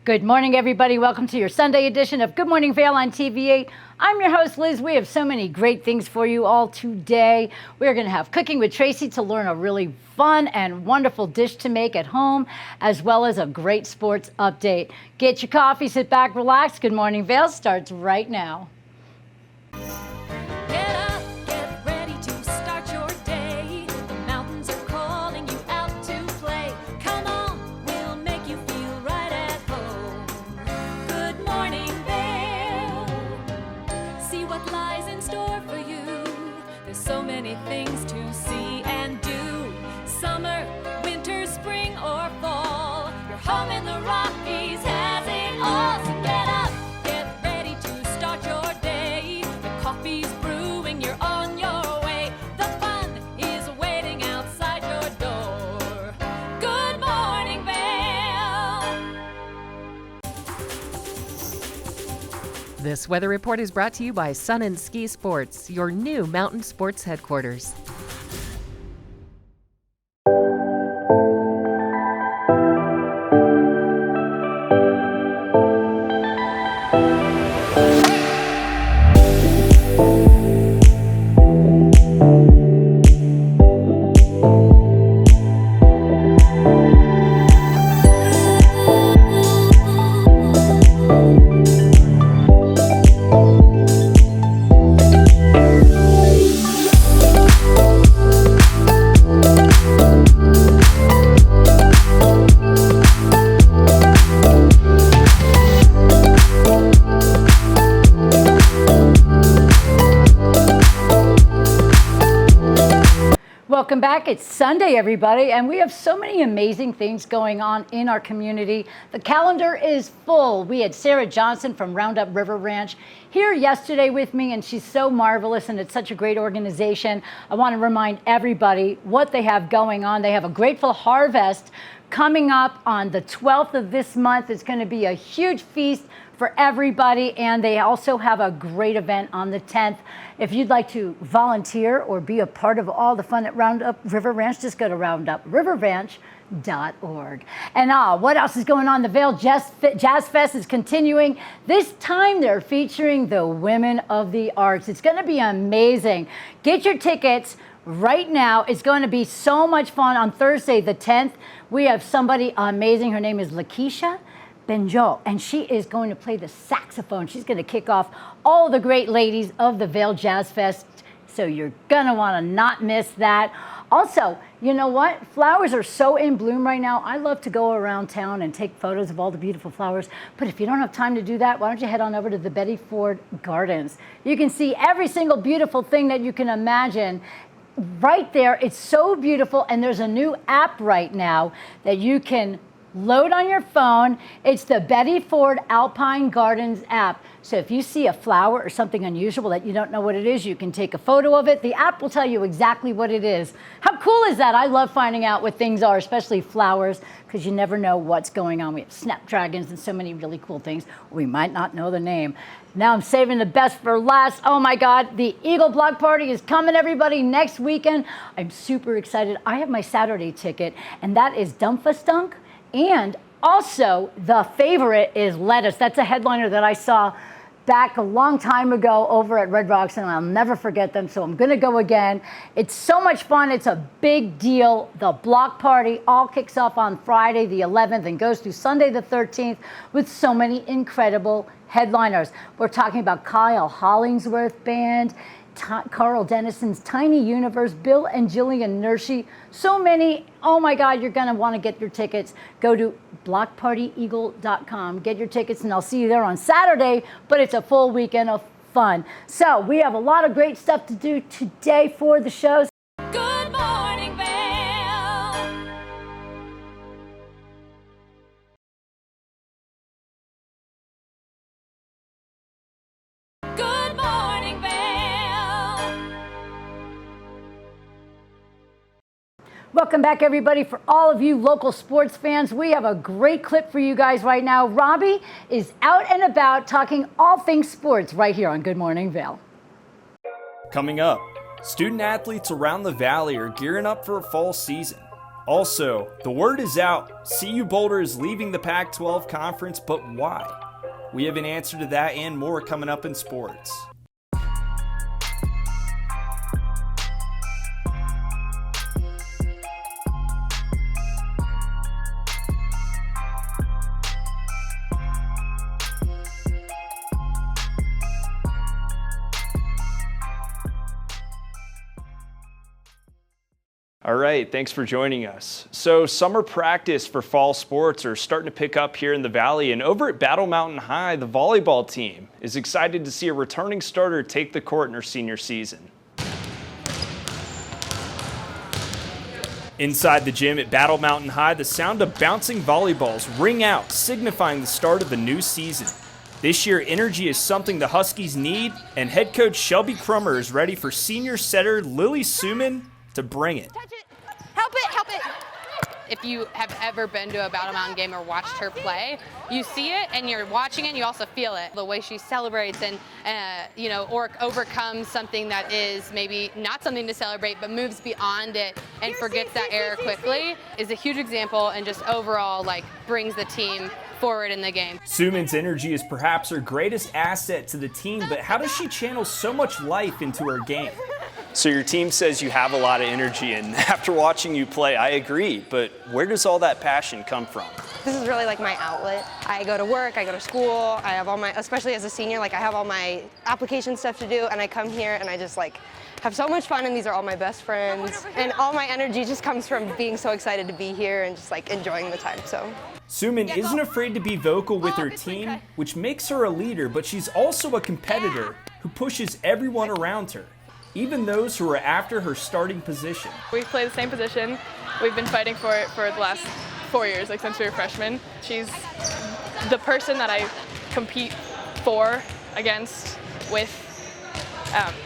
Good morning, everybody. Welcome to your Sunday edition of Good Morning Vail on TV8. I'm your host, Liz. We have so many great things for you all today. We're going to have Cooking with Tracy to learn a really fun and wonderful dish to make at home, as well as a great sports update. Get your coffee, sit back, relax. Good Morning Vail starts right now. Things to see and do. Summer, winter, spring, or fall. Your home in the Rockies has it all. So get up, get ready to start your day. The coffee's brewing, you're on your way. The fun is waiting outside your door. Good morning, Vail. This weather report is brought to you by Sun and Ski Sports, your new mountain sports headquarters. Welcome back. It's Sunday, everybody, and we have so many amazing things going on in our community. The calendar is full. We had Sarah Johnson from Roundup River Ranch here yesterday with me, and she's so marvelous, and it's such a great organization. I want to remind everybody what they have going on. They have a Grateful Harvest coming up on the 12th of this month. It's going to be a huge feast for everybody, and they also have a great event on the 10th. If you'd like to volunteer or be a part of all the fun at Roundup River Ranch, just go to roundupriverranch.org. And what else is going on? The Vail Jazz Fest is continuing. This time they're featuring the Women of the Arts. It's going to be amazing. Get your tickets right now. It's going to be so much fun. On Thursday the 10th, we have somebody amazing. Her name is Lakeisha Benjo, and she is going to play the saxophone. She's going to kick off all the great ladies of the Vail Jazz Fest, so you're going to want to not miss that. Also, you know what? Flowers are so in bloom right now. I love to go around town and take photos of all the beautiful flowers, but if you don't have time to do that, why don't you head on over to the Betty Ford Gardens? You can see every single beautiful thing that you can imagine right there. It's so beautiful, and there's a new app right now that you can load on your phone. It's the Betty Ford Alpine Gardens app. So if you see a flower or something unusual that you don't know what it is, you can take a photo of it. The app will tell you exactly what it is. How cool is that? I love finding out what things are, especially flowers, because you never know what's going on. We have snapdragons and so many really cool things. We might not know the name. Now I'm saving the best for last. Oh my God, the Eagle Block Party is coming, everybody, next weekend. I'm super excited. I have my Saturday ticket, and that is Dumpfastunk. And also, the favorite is Lettuce. That's a headliner that I saw back a long time ago over at Red Rocks, and I'll never forget them, so I'm going to go again. It's so much fun. It's a big deal. The block party all kicks off on Friday the 11th and goes through Sunday the 13th with so many incredible headliners. We're talking about Kyle Hollingsworth Band, Carl Dennison's Tiny Universe, Bill and Jillian Nershi, so many. Oh my God, you're going to want to get your tickets. Go to blockpartyeagle.com, get your tickets, and I'll see you there on Saturday, but it's a full weekend of fun. So we have a lot of great stuff to do today for the shows. Good morning, Vail. Good morning, Vail. Welcome back, everybody. For all of you local sports fans, we have a great clip for you guys right now. Robbie is out and about talking all things sports right here on Good Morning Vail. Coming up, student athletes around the valley are gearing up for a fall season. Also, the word is out. CU Boulder is leaving the Pac-12 conference, but why? We have an answer to that and more coming up in sports. All right, thanks for joining us. So summer practice for fall sports are starting to pick up here in the Valley, and over at Battle Mountain High, the volleyball team is excited to see a returning starter take the court in her senior season. Inside the gym at Battle Mountain High, the sound of bouncing volleyballs ring out, signifying the start of a new season. This year, energy is something the Huskies need, and head coach Shelby Crummer is ready for senior setter Lily Suman to bring it. Help it, help it. If you have ever been to a Battle Mountain game or watched her play, you see it and you're watching it and you also feel it. The way she celebrates and, or overcomes something that is maybe not something to celebrate but moves beyond it and forgets that error quickly is a huge example and just overall brings the team forward in the game. Suman's energy is perhaps her greatest asset to the team, but how does she channel so much life into her game? So your team says you have a lot of energy, and after watching you play, I agree, but where does all that passion come from? This is really my outlet. I go to work, I go to school, I have all my, especially as a senior, I have all my application stuff to do, and I come here and I just have so much fun, and these are all my best friends, and all my energy just comes from being so excited to be here and just enjoying the time, so. Suman isn't afraid to be vocal with her team, which makes her a leader, but she's also a competitor who pushes everyone around her, even those who are after her starting position. We play the same position. We've been fighting for it for the last 4 years, since we were freshmen. She's the person that I compete for, against, with,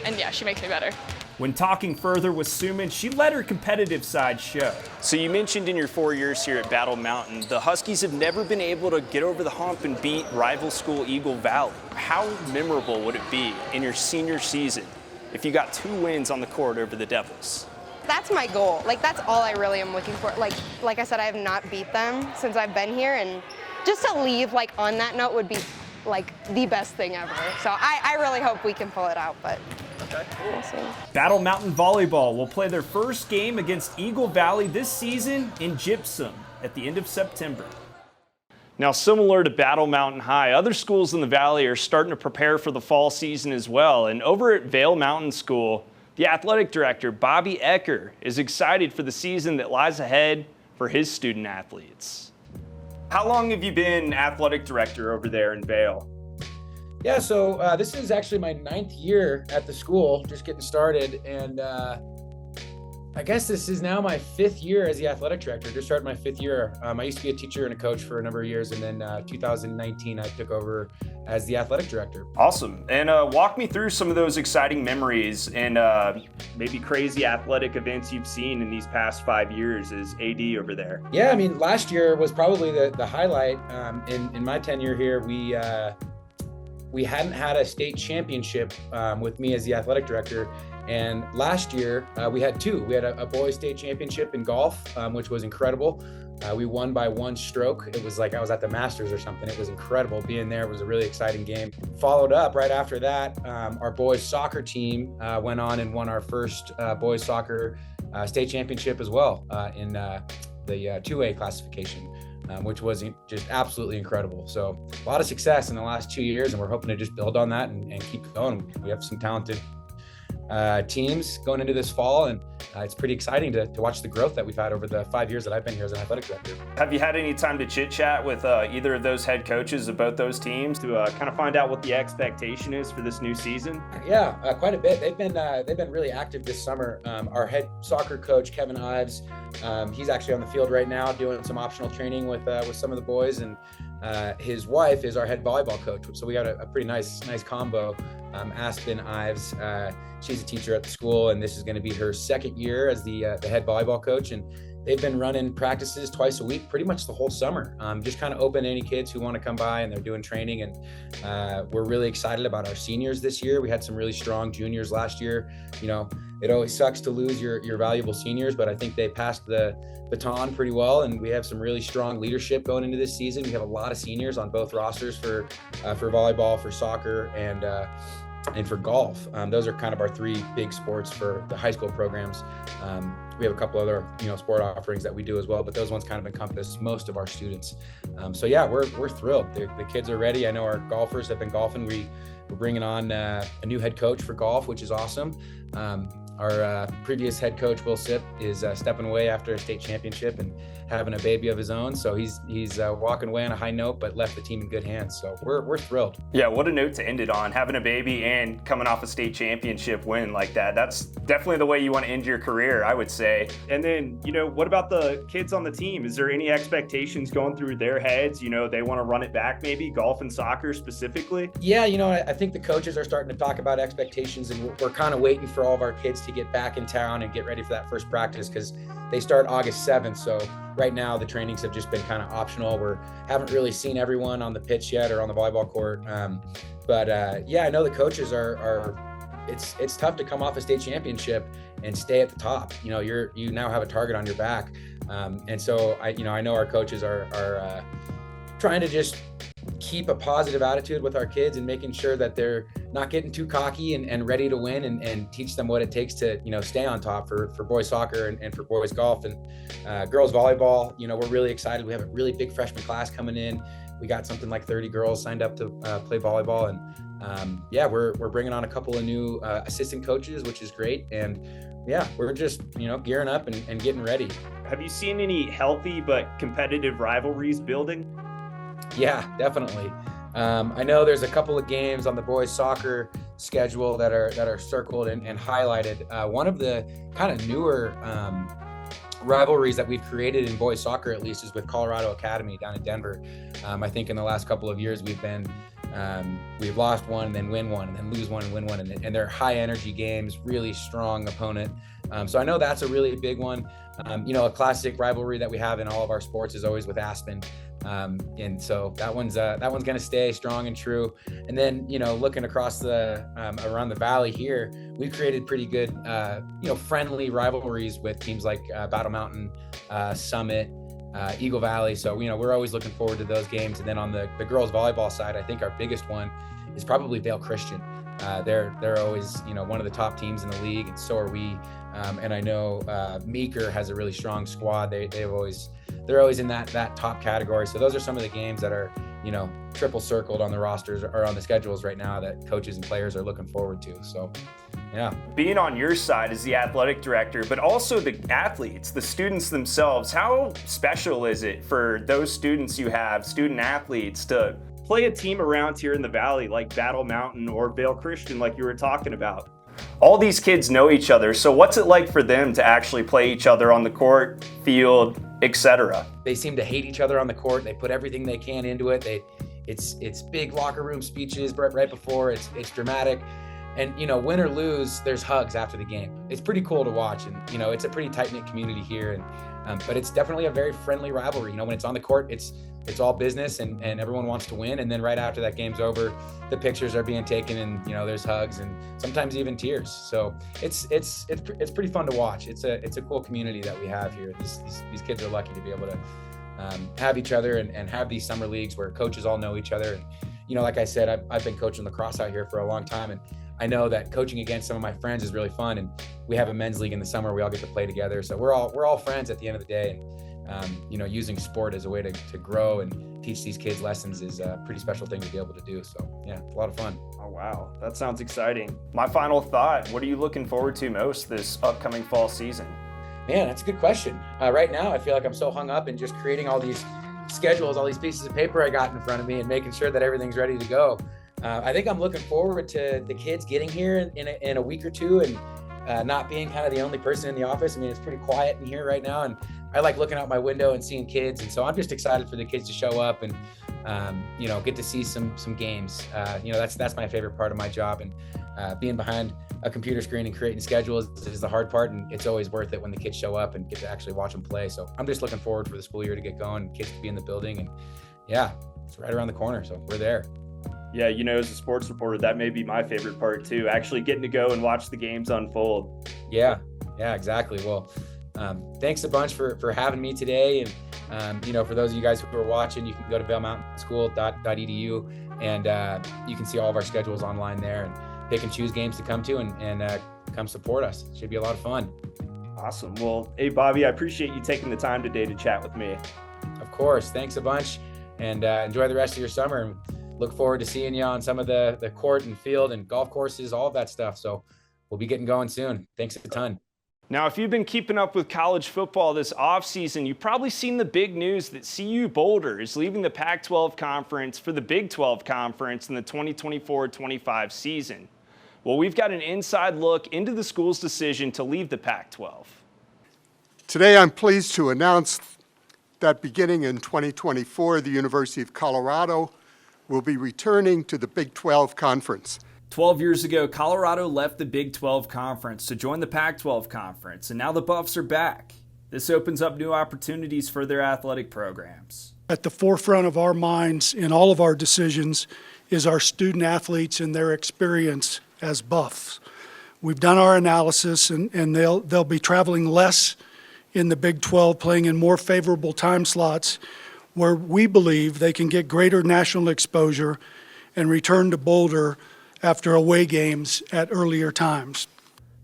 and yeah, she makes me better. When talking further with Suman, she let her competitive side show. So you mentioned in your 4 years here at Battle Mountain, the Huskies have never been able to get over the hump and beat rival school Eagle Valley. How memorable would it be in your senior season if you got 2 wins on the court over the Devils? That's my goal. That's all I really am looking for. Like I said, I have not beat them since I've been here, and just to leave on that note would be the best thing ever. So I really hope we can pull it out, but we'll see. Battle Mountain Volleyball will play their first game against Eagle Valley this season in Gypsum at the end of September. Now, similar to Battle Mountain High, other schools in the Valley are starting to prepare for the fall season as well. And over at Vail Mountain School, the athletic director, Bobby Ecker, is excited for the season that lies ahead for his student athletes. How long have you been athletic director over there in Vail? Yeah, so this is actually my 9th year at the school, just getting started. And I guess this is now my 5th year as the athletic director, just started my 5th year. I used to be a teacher and a coach for a number of years, and then 2019 I took over as the athletic director. Awesome. And walk me through some of those exciting memories and maybe crazy athletic events you've seen in these past 5 years as AD over there. Yeah, last year was probably the highlight. In my tenure here, we hadn't had a state championship with me as the athletic director. And last year, we had 2. We had a boys state championship in golf, which was incredible. We won by 1 stroke. It was like I was at the Masters or something. It was incredible. Being there was a really exciting game. Followed up right after that, our boys soccer team went on and won our first boys soccer state championship as well in the 2A classification. Which was just absolutely incredible. So a lot of success in the last 2 years, and we're hoping to just build on that and keep going. We have some talented teams going into this fall, and it's pretty exciting to watch the growth that we've had over the 5 years that I've been here as an athletic director. Have you had any time to chit chat with either of those head coaches of both those teams to kind of find out what the expectation is for this new season? Yeah, quite a bit. They've been really active this summer. Our head soccer coach, Kevin Ives, he's actually on the field right now doing some optional training with some of the boys, and his wife is our head volleyball coach. So we got a pretty nice combo. Aspen Ives, she's a teacher at the school, and this is going to be her 2nd year as the head volleyball coach. And they've been running practices twice a week, pretty much the whole summer. Just kind of open to any kids who want to come by, and they're doing training. And we're really excited about our seniors this year. We had some really strong juniors last year. it always sucks to lose your valuable seniors, but I think they passed the baton pretty well, and we have some really strong leadership going into this season. We have a lot of seniors on both rosters for volleyball, for soccer, and for golf. Those are kind of our three big sports for the high school programs. We have a couple other, sport offerings that we do as well, but those ones kind of encompass most of our students. So yeah, we're thrilled. The kids are ready. I know our golfers have been golfing. We're bringing on a new head coach for golf, which is awesome. Our previous head coach, Will Sipp, is stepping away after a state championship and having a baby of his own. So he's walking away on a high note, but left the team in good hands. So we're thrilled. Yeah, what a note to end it on. Having a baby and coming off a state championship win like that, that's definitely the way you want to end your career, I would say. And then, what about the kids on the team? Is there any expectations going through their heads? They want to run it back maybe, golf and soccer specifically? Yeah, I think the coaches are starting to talk about expectations, and we're kind of waiting for all of our kids to get back in town and get ready for that first practice, because they start August 7th. So right now the trainings have just been kind of optional. We haven't really seen everyone on the pitch yet or on the volleyball court. But yeah, I know the coaches are it's tough to come off a state championship and stay at the top. You now have a target on your back. And so I know our coaches are trying to just keep a positive attitude with our kids and making sure that they're not getting too cocky and ready to win, and teach them what it takes to, stay on top for boys soccer and for boys golf and girls volleyball. We're really excited. We have a really big freshman class coming in. We got something like 30 girls signed up to play volleyball. And yeah, we're bringing on a couple of new assistant coaches, which is great. And yeah, we're just, gearing up and getting ready. Have you seen any healthy but competitive rivalries building? Yeah, definitely. I know there's a couple of games on the boys soccer schedule that are circled and highlighted. One of the kind of newer rivalries that we've created in boys soccer, at least, is with Colorado Academy down in Denver. I think in the last couple of years we've lost one and then win one and then lose one and win one, and they're high energy games, really strong opponent. So I know that's a really big one. A classic rivalry that we have in all of our sports is always with Aspen. And so that one's going to stay strong and true. And then, looking across around the valley here, we've created pretty good, friendly rivalries with teams like Battle Mountain, Summit, Eagle Valley. So, we're always looking forward to those games. And then on the girls volleyball side, I think our biggest one is probably Vail Christian. They're always, one of the top teams in the league, and so are we. And I know Meeker has a really strong squad. They're always in that top category. So those are some of the games that are, triple circled on the rosters or on the schedules right now that coaches and players are looking forward to. So, yeah. Being on your side as the athletic director, but also the athletes, the students themselves, how special is it for those student athletes to play a team around here in the Valley like Battle Mountain or Vail Christian, like you were talking about? All these kids know each other, so what's it like for them to actually play each other on the court, field, etc.? They seem to hate each other on the court. They put everything they can into it. It's big locker room speeches right before. It's dramatic, and win or lose, there's hugs after the game. It's pretty cool to watch, and it's a pretty tight-knit community here, and but it's definitely a very friendly rivalry. When it's on the court, it's all business and everyone wants to win. And then right after that game's over, the pictures are being taken and, there's hugs and sometimes even tears. So it's pretty fun to watch. It's a cool community that we have here. These kids are lucky to be able to have each other and have these summer leagues where coaches all know each other. And, like I said, I've been coaching lacrosse out here for a long time, and I know that coaching against some of my friends is really fun. And we have a men's league in the summer. We all get to play together. So we're all friends at the end of the day. And, using sport as a way to grow and teach these kids lessons is a pretty special thing to be able to do. So yeah, it's a lot of fun. Oh, wow. That sounds exciting. My final thought, what are you looking forward to most this upcoming fall season? Man, that's a good question. Right now, I feel like I'm so hung up in just creating all these schedules, all these pieces of paper I got in front of me and making sure that everything's ready to go. I think I'm looking forward to the kids getting here in a week or two and not being kind of the only person in the office. I mean, it's pretty quiet in here right now, and I like looking out my window and seeing kids. And so I'm just excited for the kids to show up and, get to see some games. That's my favorite part of my job. And being behind a computer screen and creating schedules is the hard part. And it's always worth it when the kids show up and get to actually watch them play. So I'm just looking forward for the school year to get going, kids to be in the building. And yeah, it's right around the corner. So we're there. Yeah, you know, as a sports reporter, that may be my favorite part too, actually getting to go and watch the games unfold. Yeah, exactly. Well, thanks a bunch for having me today. And, you know, for those of you guys who are watching, you can go to vailmountainschool.edu and you can see all of our schedules online there and pick and choose games to come to and come support us. It should be a lot of fun. Awesome. Well, hey, Bobby, I appreciate you taking the time today to chat with me. Of course. Thanks a bunch, and enjoy the rest of your summer. And look forward to seeing you on some of the court and field and golf courses, all of that stuff. So we'll be getting going soon. Thanks a ton. Now, if you've been keeping up with college football this offseason, you've probably seen the big news that CU Boulder is leaving the Pac-12 conference for the Big 12 conference in the 2024-25 season. Well, we've got an inside look into the school's decision to leave the Pac-12. Today, I'm pleased to announce that beginning in 2024, the University of Colorado will be returning to the Big 12 Conference. 12 years ago, Colorado left the Big 12 Conference to join the Pac-12 Conference, and now the Buffs are back. This opens up new opportunities for their athletic programs. At the forefront of our minds in all of our decisions is our student athletes and their experience as Buffs. We've done our analysis, and they'll be traveling less in the Big 12, playing in more favorable time slots where we believe they can get greater national exposure and return to Boulder after away games at earlier times.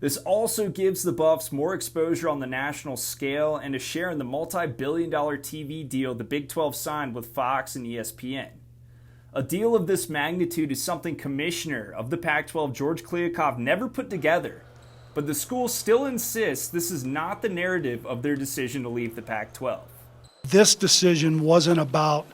This also gives the Buffs more exposure on the national scale and a share in the multi-billion-dollar TV deal the Big 12 signed with Fox and ESPN. A deal of this magnitude is something Commissioner of the Pac-12 George Kliavkoff never put together, but the school still insists this is not the narrative of their decision to leave the Pac-12. This decision wasn't about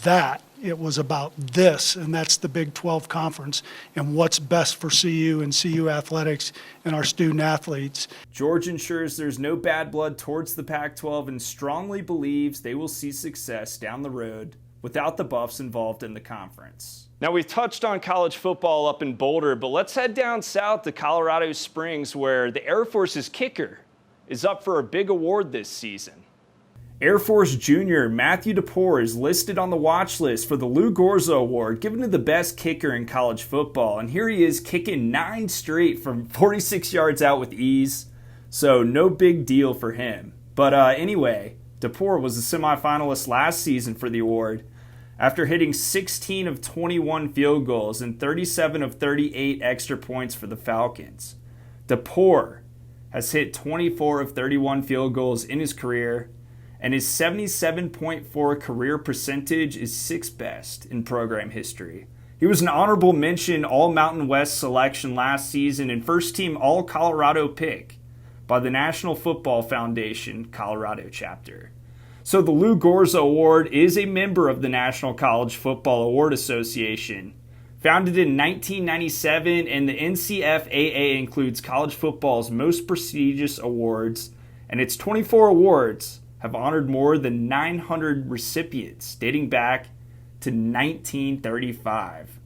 that. It was about this, and that's the Big 12 Conference and what's best for CU and CU athletics and our student athletes. George ensures there's no bad blood towards the Pac-12 and strongly believes they will see success down the road without the Buffs involved in the conference. Now, we've touched on college football up in Boulder, but let's head down south to Colorado Springs, where the Air Force's kicker is up for a big award this season. Air Force Junior Matthew DePore is listed on the watch list for the Lou Gorza Award, given to the best kicker in college football. And here he is kicking 9 straight from 46 yards out with ease. So no big deal for him. But anyway, DePore was a semifinalist last season for the award after hitting 16 of 21 field goals and 37 of 38 extra points for the Falcons. DePore has hit 24 of 31 field goals in his career, and his 77.4 career percentage is 6th best in program history. He was an honorable mention All-Mountain West selection last season and first-team All-Colorado pick by the National Football Foundation Colorado chapter. So the Lou Gorza Award is a member of the National College Football Award Association. Founded in 1997, and the NCFAA includes college football's most prestigious awards, and its 24 awards have honored more than 900 recipients dating back to 1935.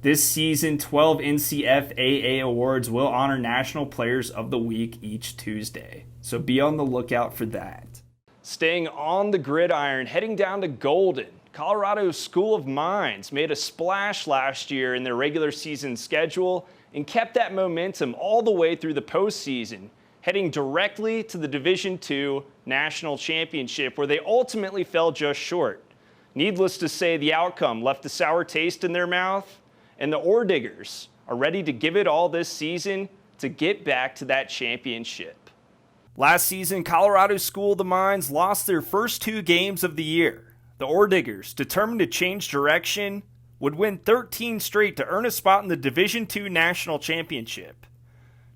This season, 12 NCFAA awards will honor National Players of the Week each Tuesday, so be on the lookout for that. Staying on the gridiron, heading down to Golden, Colorado's School of Mines made a splash last year in their regular season schedule and kept that momentum all the way through the postseason, heading directly to the Division II National Championship, where they ultimately fell just short. Needless to say, the outcome left a sour taste in their mouth, and the Ore Diggers are ready to give it all this season to get back to that championship. Last season, Colorado's School of the Mines lost their first 2 games of the year. The Ore Diggers, determined to change direction, would win 13 straight to earn a spot in the Division II National Championship.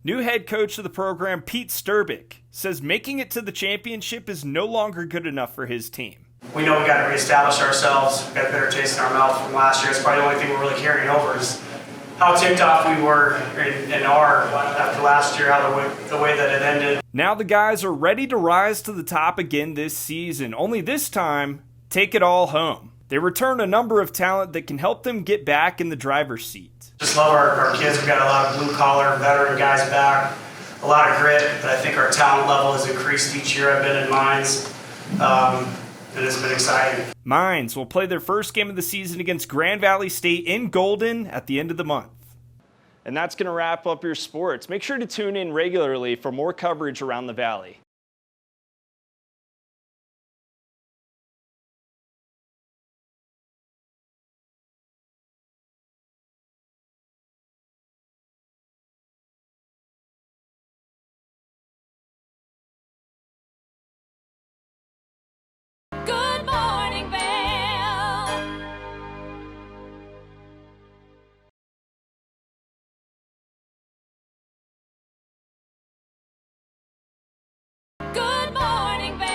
New head coach of the program, Pete Sturbick, says making it to the championship is no longer good enough for his team. We know we got to reestablish ourselves, got a better taste in our mouth from last year. It's probably the only thing we're really carrying over is how ticked off we were and are after last year, how the way that it ended. Now the guys are ready to rise to the top again this season, only this time, take it all home. They return a number of talent that can help them get back in the driver's seat. Just love our kids. We've got a lot of blue-collar, veteran guys back, a lot of grit, but I think our talent level has increased each year I've been in Mines. and it's been exciting. Mines will play their first game of the season against Grand Valley State in Golden at the end of the month. And that's going to wrap up your sports. Make sure to tune in regularly for more coverage around the Valley. Good morning, Vail. Good morning, Vail.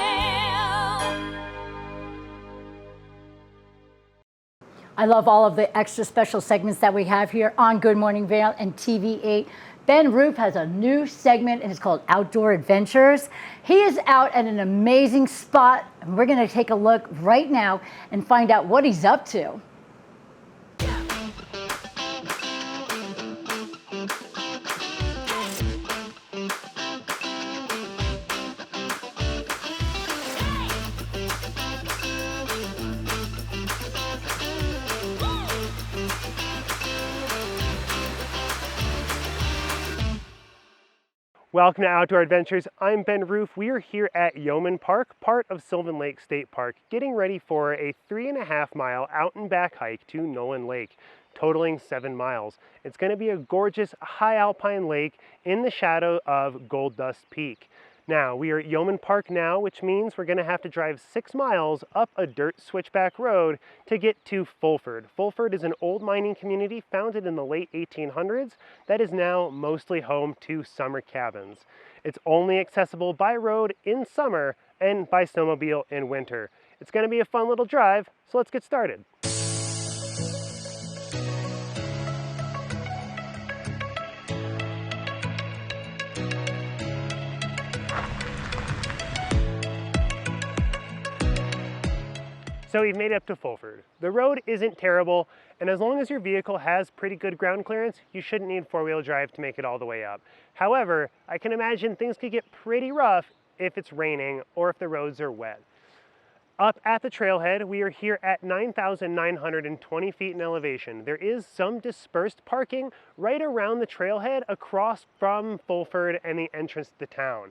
I love all of the extra special segments that we have here on Good Morning Vail and TV8. Ben Roof has a new segment and it's called Outdoor Adventures. He is out at an amazing spot and we're going to take a look right now and find out what he's up to. Welcome to Outdoor Adventures. I'm Ben Roof. We are here at Yeoman Park, part of Sylvan Lake State Park, getting ready for a 3.5 mile out and back hike to Nolan Lake, totaling 7 miles. It's going to be a gorgeous high alpine lake in the shadow of Gold Dust Peak. Now, we are at Yeoman Park now, which means we're going to have to drive 6 miles up a dirt switchback road to get to Fulford. Fulford is an old mining community founded in the late 1800s that is now mostly home to summer cabins. It's only accessible by road in summer and by snowmobile in winter. It's going to be a fun little drive, so let's get started. So we've made it up to Fulford. The road isn't terrible, and as long as your vehicle has pretty good ground clearance, you shouldn't need four-wheel drive to make it all the way up. However, I can imagine things could get pretty rough if it's raining or if the roads are wet. Up at the trailhead, we are here at 9,920 feet in elevation. There is some dispersed parking right around the trailhead across from Fulford and the entrance to the town.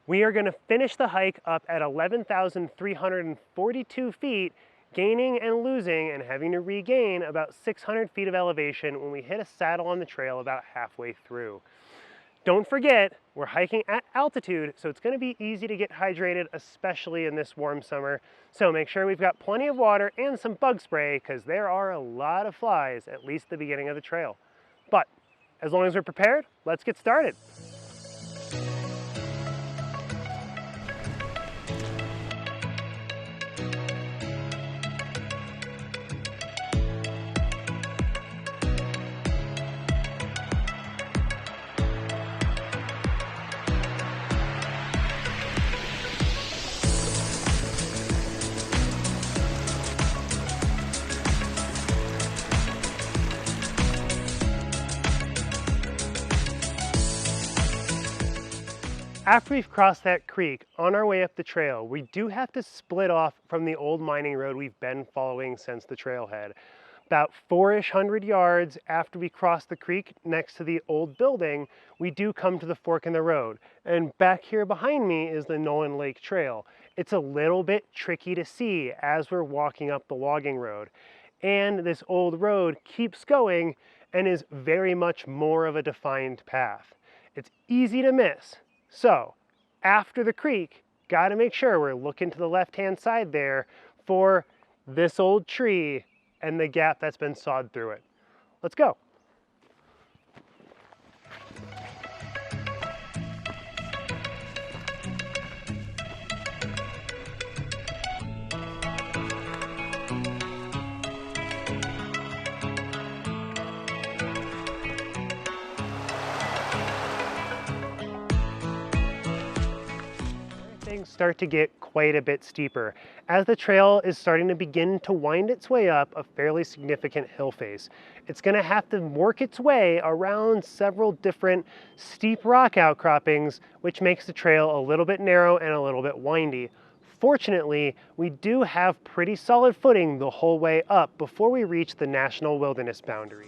We are going to finish the hike up at 11,342 feet, gaining and losing and having to regain about 600 feet of elevation when we hit a saddle on the trail about halfway through. Don't forget, we're hiking at altitude, so it's going to be easy to get hydrated, especially in this warm summer. So make sure we've got plenty of water and some bug spray because there are a lot of flies, at least the beginning of the trail. But as long as we're prepared, let's get started. After we've crossed that creek, on our way up the trail, we do have to split off from the old mining road we've been following since the trailhead. About 400 yards after we cross the creek next to the old building, we do come to the fork in the road. And back here behind me is the Nolan Lake Trail. It's a little bit tricky to see as we're walking up the logging road. And this old road keeps going and is very much more of a defined path. It's easy to miss. So, after the creek, got to make sure we're looking to the left-hand side there for this old tree and the gap that's been sawed through it. Let's go. Things start to get quite a bit steeper as the trail is starting to begin to wind its way up a fairly significant hill face. It's going to have to work its way around several different steep rock outcroppings, which makes the trail a little bit narrow and a little bit windy. Fortunately, we do have pretty solid footing the whole way up before we reach the national wilderness boundary.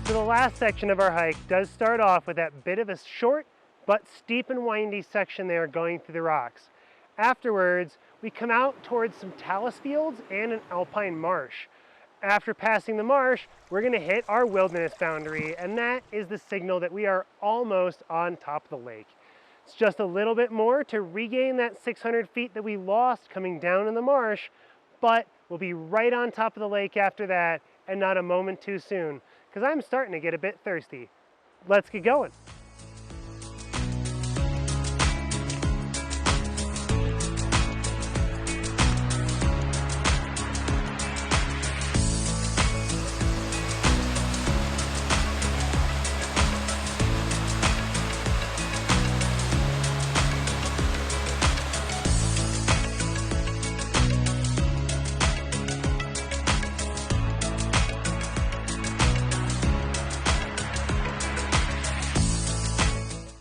So the last section of our hike does start off with that bit of a short but steep and windy section there going through the rocks. Afterwards, we come out towards some talus fields and an alpine marsh. After passing the marsh, we're going to hit our wilderness boundary, and that is the signal that we are almost on top of the lake. It's just a little bit more to regain that 600 feet that we lost coming down in the marsh, but we'll be right on top of the lake after that, and not a moment too soon, because I'm starting to get a bit thirsty. Let's get going.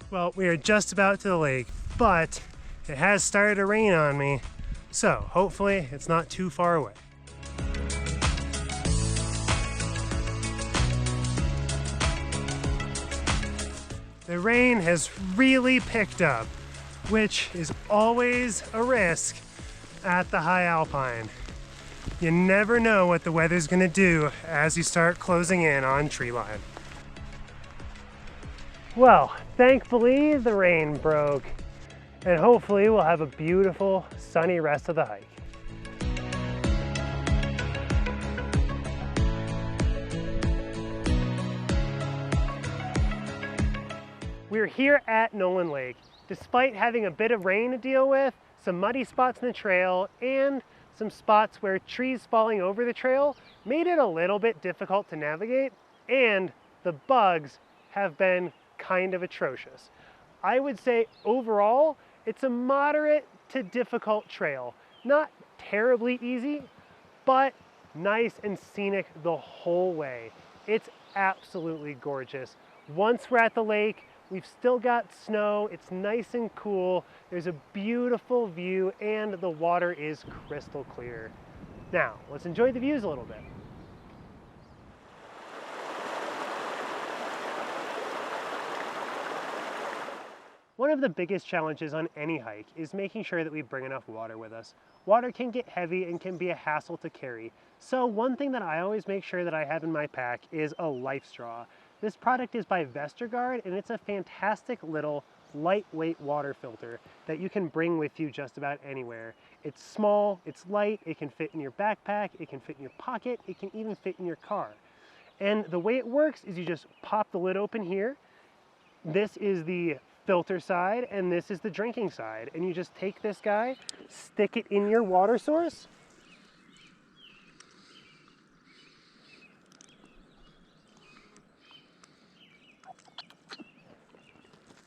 Well, we are just about to the lake, but it has started to rain on me, so hopefully it's not too far away. The rain has really picked up, which is always a risk at the high alpine. You never know what the weather's gonna do as you start closing in on tree line. Well, thankfully the rain broke, and hopefully we'll have a beautiful sunny rest of the hike. We're here at Nolan Lake. Despite having a bit of rain to deal with, some muddy spots in the trail, and some spots where trees falling over the trail made it a little bit difficult to navigate, and the bugs have been kind of atrocious. I would say overall, it's a moderate to difficult trail. Not terribly easy, but nice and scenic the whole way. It's absolutely gorgeous. Once we're at the lake, we've still got snow, it's nice and cool, there's a beautiful view, and the water is crystal clear. Now, let's enjoy the views a little bit. One of the biggest challenges on any hike is making sure that we bring enough water with us. Water can get heavy and can be a hassle to carry. So one thing that I always make sure that I have in my pack is a life straw. This product is by Vestergaard, and it's a fantastic little lightweight water filter that you can bring with you just about anywhere. It's small, it's light, it can fit in your backpack, it can fit in your pocket, it can even fit in your car. And the way it works is you just pop the lid open here. This is the filter side, and this is the drinking side. And you just take this guy, stick it in your water source,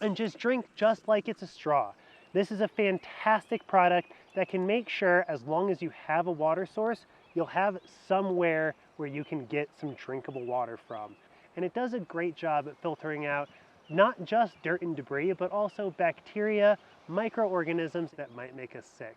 and just drink just like it's a straw. This is a fantastic product that can make sure, as long as you have a water source, you'll have somewhere where you can get some drinkable water from. And it does a great job at filtering out not just dirt and debris, but also bacteria, microorganisms that might make us sick.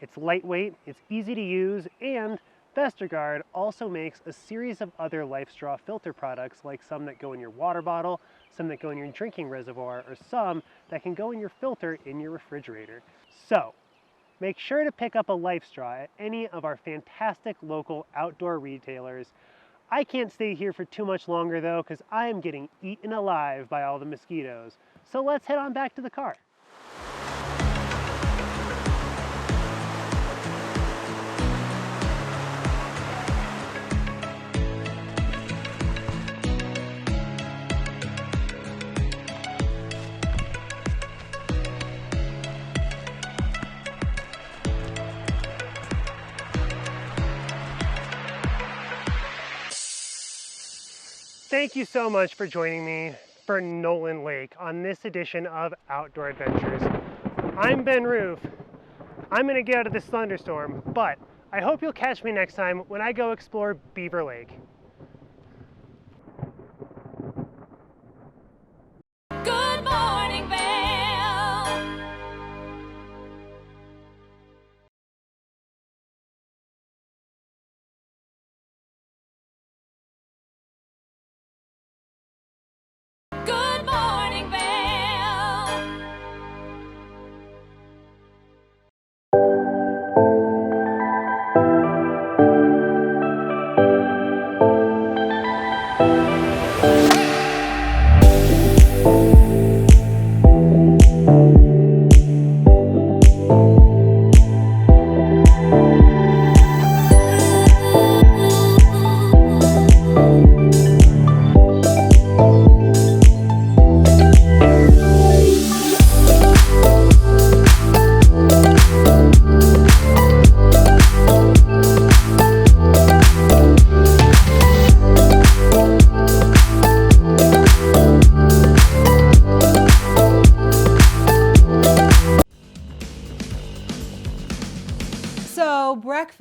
It's lightweight, it's easy to use, and Vestergaard also makes a series of other life straw filter products, like some that go in your water bottle, some that go in your drinking reservoir, or some that can go in your filter in your refrigerator. So, make sure to pick up a life straw at any of our fantastic local outdoor retailers. I can't stay here for too much longer though, because I am getting eaten alive by all the mosquitoes. So let's head on back to the car. Thank you so much for joining me for Nolan Lake on this edition of Outdoor Adventures. I'm Ben Roof. I'm gonna get out of this thunderstorm, but I hope you'll catch me next time when I go explore Beaver Lake.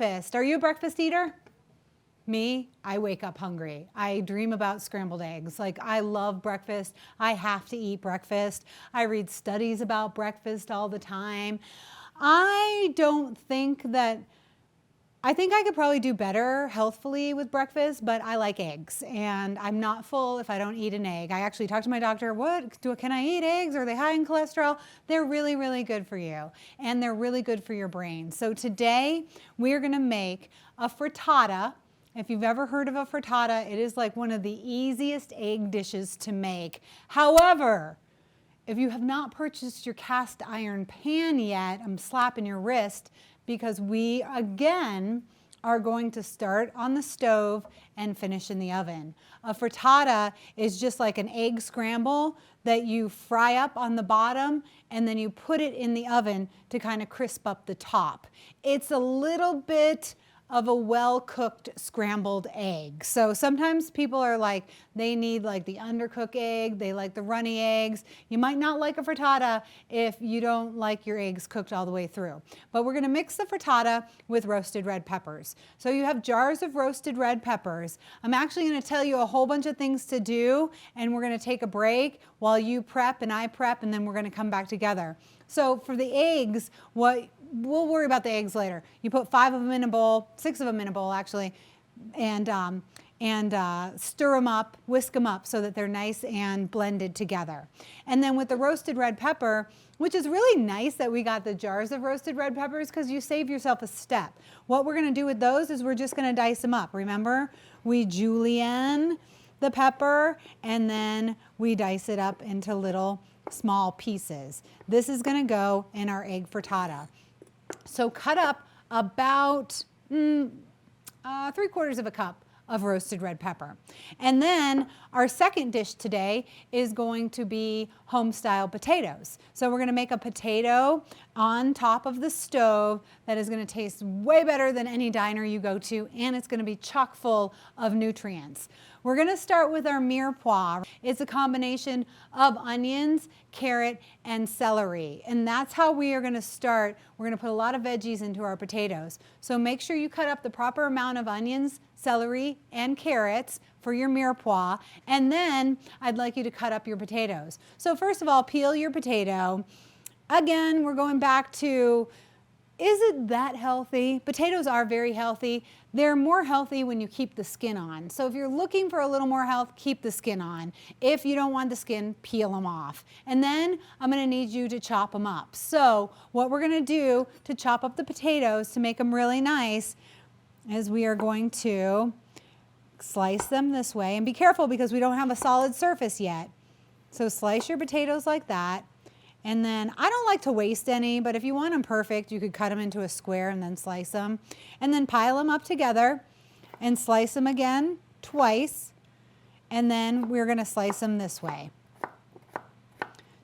breakfast. Are you a breakfast eater? Me, I wake up hungry. I dream about scrambled eggs. Like, I love breakfast. I have to eat breakfast. I read studies about breakfast all the time. I think I could probably do better healthfully with breakfast, but I like eggs, and I'm not full if I don't eat an egg. I actually talked to my doctor, can I eat eggs? Are they high in cholesterol? They're really, really good for you, and they're really good for your brain. So today, we're gonna make a frittata. If you've ever heard of a frittata, it is like one of the easiest egg dishes to make. However, if you have not purchased your cast iron pan yet, I'm slapping your wrist, because we, again, are going to start on the stove and finish in the oven. A frittata is just like an egg scramble that you fry up on the bottom and then you put it in the oven to kind of crisp up the top. It's a little bit of a well-cooked scrambled egg. So sometimes people are like, they need like the undercooked egg, they like the runny eggs. You might not like a frittata if you don't like your eggs cooked all the way through. But we're gonna mix the frittata with roasted red peppers. So you have jars of roasted red peppers. I'm actually gonna tell you a whole bunch of things to do, and we're gonna take a break while you prep and I prep, and then we're gonna come back together. So for the eggs, we'll worry about the eggs later. You put 5 of them in a bowl, 6 of them in a bowl actually, and stir them up, whisk them up so that they're nice and blended together. And then with the roasted red pepper, which is really nice that we got the jars of roasted red peppers, because you save yourself a step. What we're gonna do with those is we're just gonna dice them up. Remember, we julienne the pepper and then we dice it up into little small pieces. This is gonna go in our egg frittata. So cut up about 3/4 of a cup of roasted red pepper. And then our second dish today is going to be home-style potatoes. So we're gonna make a potato on top of the stove that is gonna taste way better than any diner you go to, and it's gonna be chock full of nutrients. We're gonna start with our mirepoix. It's a combination of onions, carrot, and celery. And that's how we are gonna start. We're gonna put a lot of veggies into our potatoes. So make sure you cut up the proper amount of onions, celery, and carrots for your mirepoix. And then I'd like you to cut up your potatoes. So first of all, peel your potato. Again, we're going back to, is it that healthy? Potatoes are very healthy. They're more healthy when you keep the skin on. So if you're looking for a little more health, keep the skin on. If you don't want the skin, peel them off. And then I'm gonna need you to chop them up. So what we're gonna do to chop up the potatoes to make them really nice is we are going to slice them this way. And be careful because we don't have a solid surface yet. So slice your potatoes like that. And then I don't like to waste any, but if you want them perfect, you could cut them into a square and then slice them. And then pile them up together and slice them again twice. And then we're gonna slice them this way.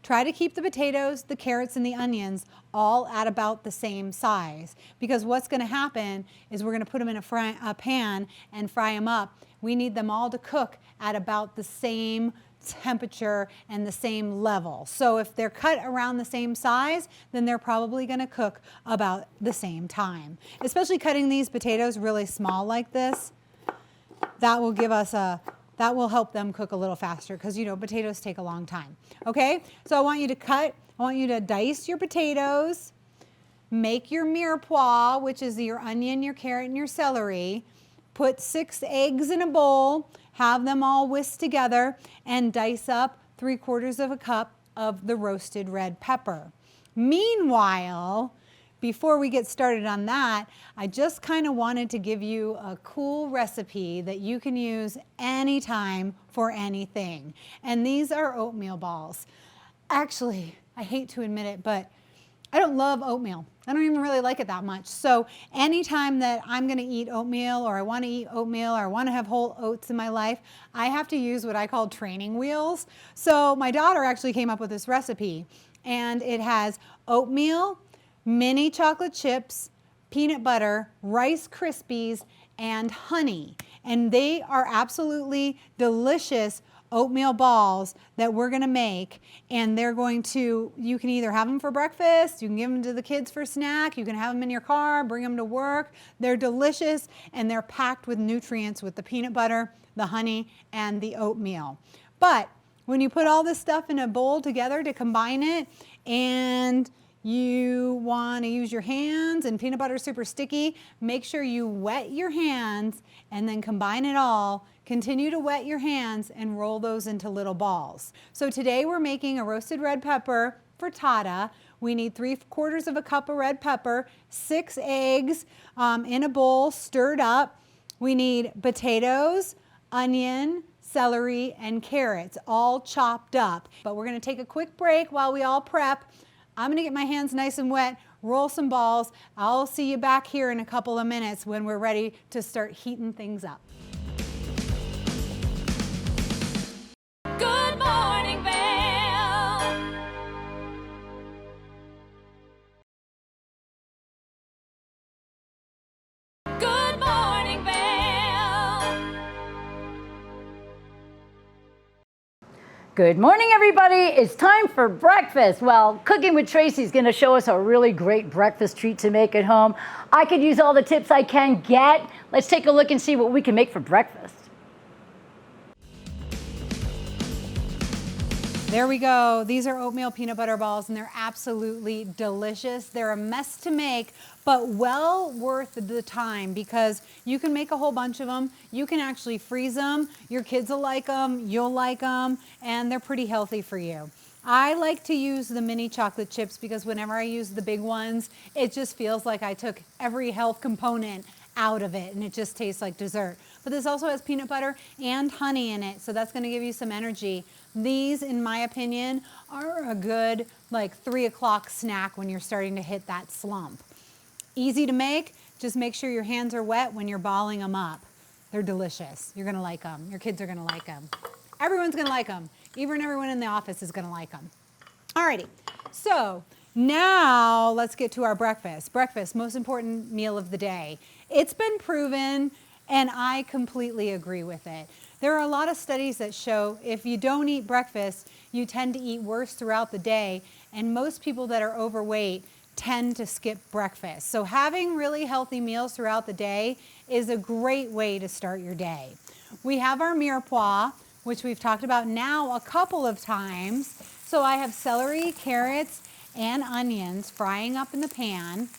Try to keep the potatoes, the carrots, and the onions all at about the same size, because what's gonna happen is we're gonna put them in a pan and fry them up. We need them all to cook at about the same temperature and the same level. So if they're cut around the same size, then they're probably gonna cook about the same time. Especially cutting these potatoes really small like this, that will help them cook a little faster, because you know potatoes take a long time. Okay, so I want you to dice your potatoes, make your mirepoix, which is your onion, your carrot, and your celery. Put 6 eggs in a bowl, have them all whisked together, and dice up 3/4 of a cup of the roasted red pepper. Meanwhile, before we get started on that, I just kind of wanted to give you a cool recipe that you can use anytime for anything. And these are oatmeal balls. Actually, I hate to admit it, but I don't love oatmeal. I don't even really like it that much. So anytime that I'm gonna eat oatmeal, or I wanna eat oatmeal, or I wanna have whole oats in my life, I have to use what I call training wheels. So my daughter actually came up with this recipe, and it has oatmeal, mini chocolate chips, peanut butter, Rice Krispies, and honey. And they are absolutely delicious oatmeal balls that we're gonna make, and they're going to, you can either have them for breakfast, you can give them to the kids for snack, you can have them in your car, bring them to work. They're delicious and they're packed with nutrients with the peanut butter, the honey, and the oatmeal. But when you put all this stuff in a bowl together to combine it, and you want to use your hands, and peanut butter is super sticky, make sure you wet your hands and then combine it all. Continue to wet your hands and roll those into little balls. So today we're making a roasted red pepper frittata. We need 3/4 of a cup of red pepper, 6 eggs in a bowl stirred up. We need potatoes, onion, celery, and carrots all chopped up. But we're gonna take a quick break while we all prep. I'm gonna get my hands nice and wet, roll some balls. I'll see you back here in a couple of minutes when we're ready to start heating things up. Good morning, Vail. Good morning, Vail. Good morning, everybody. It's time for breakfast. Well, Cooking with Tracy is going to show us a really great breakfast treat to make at home. I could use all the tips I can get. Let's take a look and see what we can make for breakfast. There we go. These are oatmeal peanut butter balls, and they're absolutely delicious. They're a mess to make, but well worth the time because you can make a whole bunch of them. You can actually freeze them. Your kids will like them, you'll like them, and they're pretty healthy for you. I like to use the mini chocolate chips because whenever I use the big ones, it just feels like I took every health component out of it and it just tastes like dessert. But this also has peanut butter and honey in it, so that's going to give you some energy. These, in my opinion, are a good like 3 o'clock snack when you're starting to hit that slump. Easy to make, just make sure your hands are wet when you're balling them up. They're delicious. You're going to like them. Your kids are going to like them. Everyone's going to like them. Even everyone in the office is going to like them. Alrighty, so now let's get to our breakfast. Breakfast, most important meal of the day. It's been proven, and I completely agree with it. There are a lot of studies that show if you don't eat breakfast, you tend to eat worse throughout the day, and most people that are overweight tend to skip breakfast. So having really healthy meals throughout the day is a great way to start your day. We have our mirepoix, which we've talked about now a couple of times. So I have celery, carrots, and onions frying up in the pan.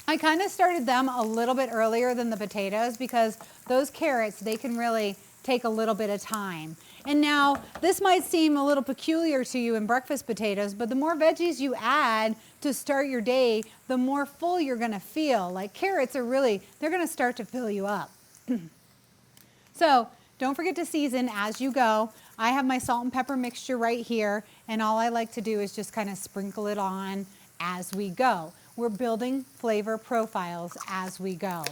I kind of started them a little bit earlier than the potatoes because those carrots, they can really take a little bit of time. And now this might seem a little peculiar to you in breakfast potatoes, but the more veggies you add to start your day, the more full you're gonna feel. Like carrots are really, they're gonna start to fill you up. So don't forget to season as you go. I have my salt and pepper mixture right here, and all I like to do is just kind of sprinkle it on as we go. We're building flavor profiles as we go.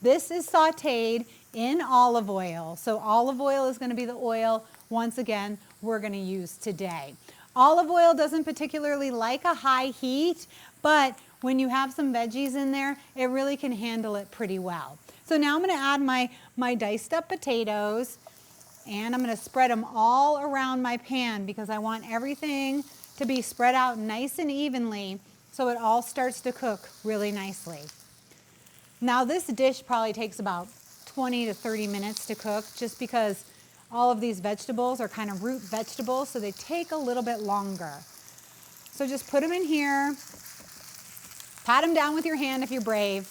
This is sauteed in olive oil. So olive oil is going to be the oil, once again, we're going to use today. Olive oil doesn't particularly like a high heat, but when you have some veggies in there, it really can handle it pretty well. So now I'm going to add my diced up potatoes, and I'm going to spread them all around my pan because I want everything to be spread out nice and evenly so it all starts to cook really nicely. Now this dish probably takes about 20 to 30 minutes to cook just because all of these vegetables are kind of root vegetables, so they take a little bit longer. So just put them in here, pat them down with your hand if you're brave.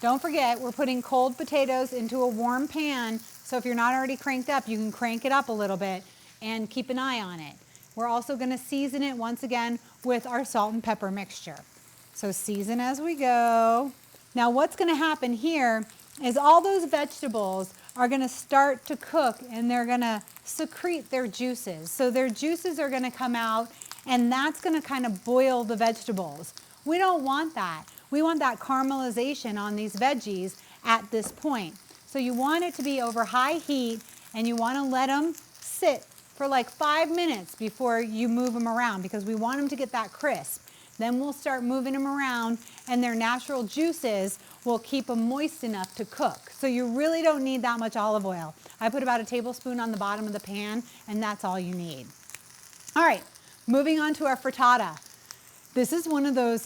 Don't forget, we're putting cold potatoes into a warm pan, so if you're not already cranked up, you can crank it up a little bit and keep an eye on it. We're also going to season it once again with our salt and pepper mixture. So season as we go. Now what's going to happen here is all those vegetables are going to start to cook and they're going to secrete their juices. So their juices are going to come out and that's going to kind of boil the vegetables. We don't want that. We want that caramelization on these veggies at this point. So you want it to be over high heat and you want to let them sit for like 5 minutes before you move them around because we want them to get that crisp. Then we'll start moving them around and their natural juices will keep them moist enough to cook. So you really don't need that much olive oil. I put about a tablespoon on the bottom of the pan, and that's all you need. All right, moving on to our frittata. This is one of those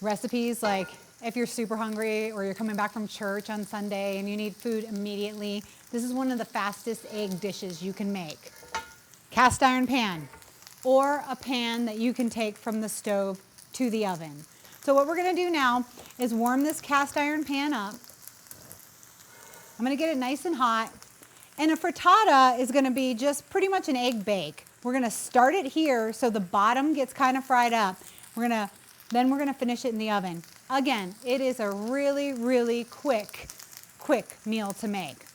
recipes, like if you're super hungry or you're coming back from church on Sunday and you need food immediately, this is one of the fastest egg dishes you can make. Cast iron pan, or a pan that you can take from the stove to the oven. So what we're gonna do now is warm this cast iron pan up. I'm gonna get it nice and hot. And a frittata is gonna be just pretty much an egg bake. We're gonna start it here so the bottom gets kind of fried up. Then we're gonna finish it in the oven. Again, it is a really, really quick meal to make.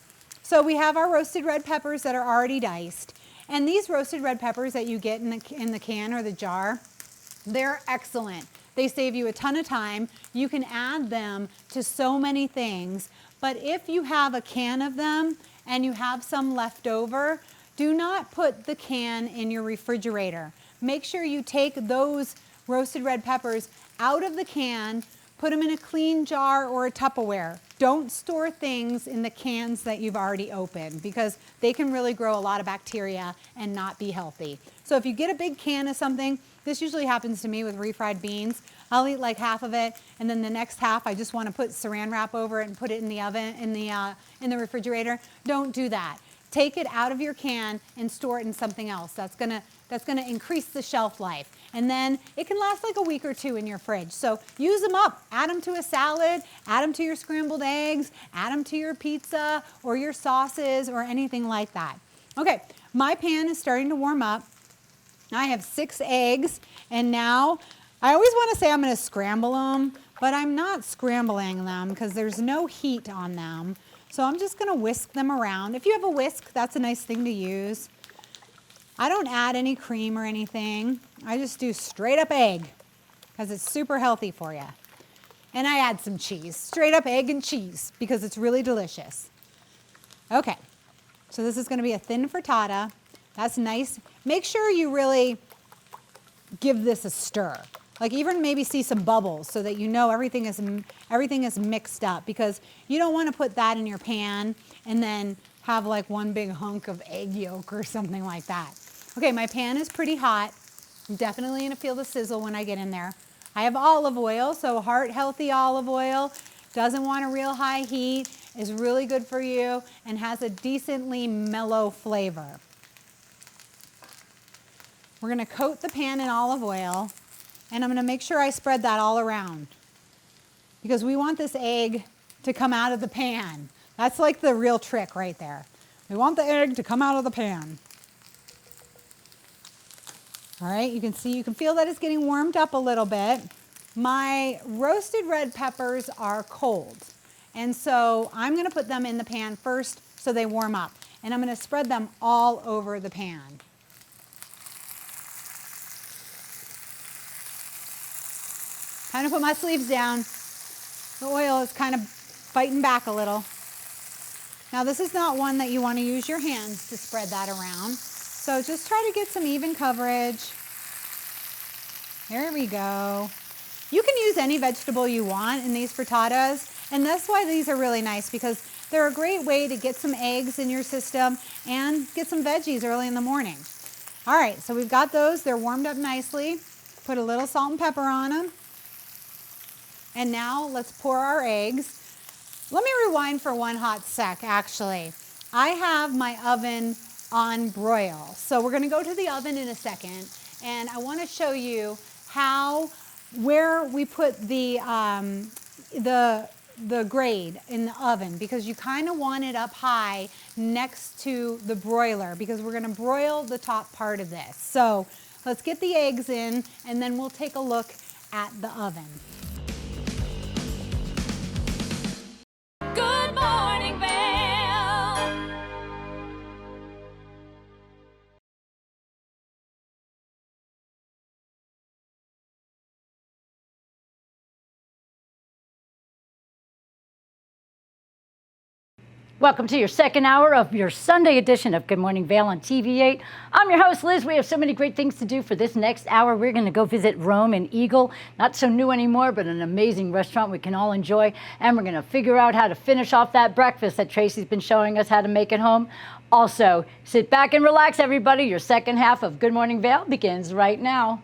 So we have our roasted red peppers that are already diced. And these roasted red peppers that you get in the can or the jar, they're excellent. They save you a ton of time. You can add them to so many things. But if you have a can of them and you have some left over, do not put the can in your refrigerator. Make sure you take those roasted red peppers out of the can, put them in a clean jar or a Tupperware. Don't store things in the cans that you've already opened because they can really grow a lot of bacteria and not be healthy. So if you get a big can of something, this usually happens to me with refried beans. I'll eat like half of it, and then the next half I just want to put saran wrap over it and put it in the oven, in the refrigerator. Don't do that. Take it out of your can and store it in something else. That's gonna increase the shelf life. And then it can last like a week or two in your fridge. So use them up, add them to a salad, add them to your scrambled eggs, add them to your pizza or your sauces or anything like that. Okay, my pan is starting to warm up. I have 6 eggs, and now I always want to say I'm going to scramble them, but I'm not scrambling them because there's no heat on them. So I'm just going to whisk them around. If you have a whisk, that's a nice thing to use. I don't add any cream or anything. I just do straight up egg because it's super healthy for you. And I add some cheese, straight up egg and cheese because it's really delicious. Okay, so this is going to be a thin frittata. That's nice. Make sure you really give this a stir. Like even maybe see some bubbles so that you know everything is mixed up, because you don't want to put that in your pan and then have like one big hunk of egg yolk or something like that. Okay, my pan is pretty hot. I'm definitely going to feel the sizzle when I get in there. I have olive oil, so heart healthy olive oil. Doesn't want a real high heat, is really good for you, and has a decently mellow flavor. We're going to coat the pan in olive oil, and I'm going to make sure I spread that all around because we want this egg to come out of the pan. That's like the real trick right there. We want the egg to come out of the pan. All right, you can feel that it's getting warmed up a little bit. My roasted red peppers are cold, and so I'm going to put them in the pan first so they warm up, and I'm going to spread them all over the pan. Kind of put my sleeves down. The oil is kind of fighting back a little. Now this is not one that you want to use your hands to spread that around. So just try to get some even coverage. There we go. You can use any vegetable you want in these frittatas, and that's why these are really nice, because they're a great way to get some eggs in your system and get some veggies early in the morning. All right, so we've got those. They're warmed up nicely. Put a little salt and pepper on them. And now let's pour our eggs. Let me rewind for one hot sec, actually. I have my oven on broil. So we're gonna go to the oven in a second, and I wanna show you where we put the grate in the oven, because you kinda want it up high next to the broiler, because we're gonna broil the top part of this. So let's get the eggs in, and then we'll take a look at the oven. Good morning, Vail. Welcome to your second hour of your Sunday edition of Good Morning Vail on TV8. I'm your host, Liz. We have so many great things to do for this next hour. We're going to go visit Rome and Eagle. Not so new anymore, but an amazing restaurant we can all enjoy. And we're going to figure out how to finish off that breakfast that Tracy's been showing us how to make at home. Also, sit back and relax, everybody. Your second half of Good Morning Vail begins right now.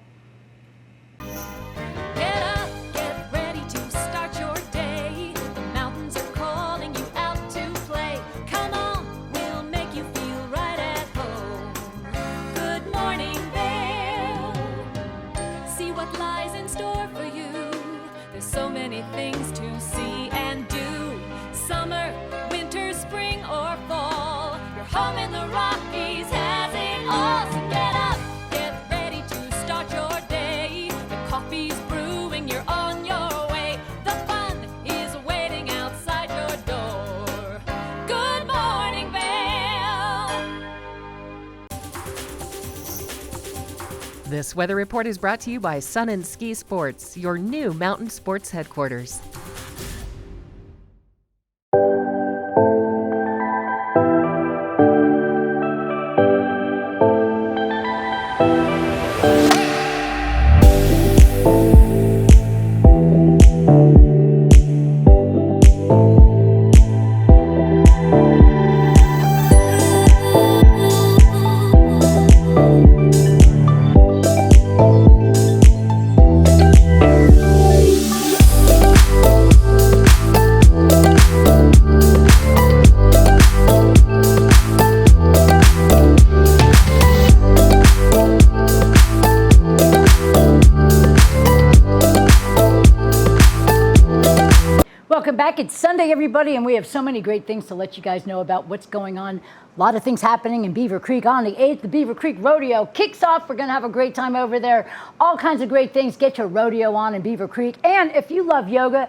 Get up, get ready to start your day. The mountains are calling you out to play. Come on, we'll make you feel right at home. Good morning, Vail. See what lies in store for you. There's so many things to see and do. Summer, winter, spring, or fall. Your home in the Rockies has it all. So get up, get ready to start your day. The coffee's brewing, you're on your way. The fun is waiting outside your door. Good morning, Vail. This weather report is brought to you by Sun and Ski Sports, your new mountain sports headquarters. Welcome back. It's Sunday, everybody, and we have so many great things to let you guys know about what's going on. A lot of things happening in Beaver Creek. On the 8th, the Beaver Creek Rodeo kicks off. We're going to have a great time over there. All kinds of great things. Get your rodeo on in Beaver Creek. And if you love yoga,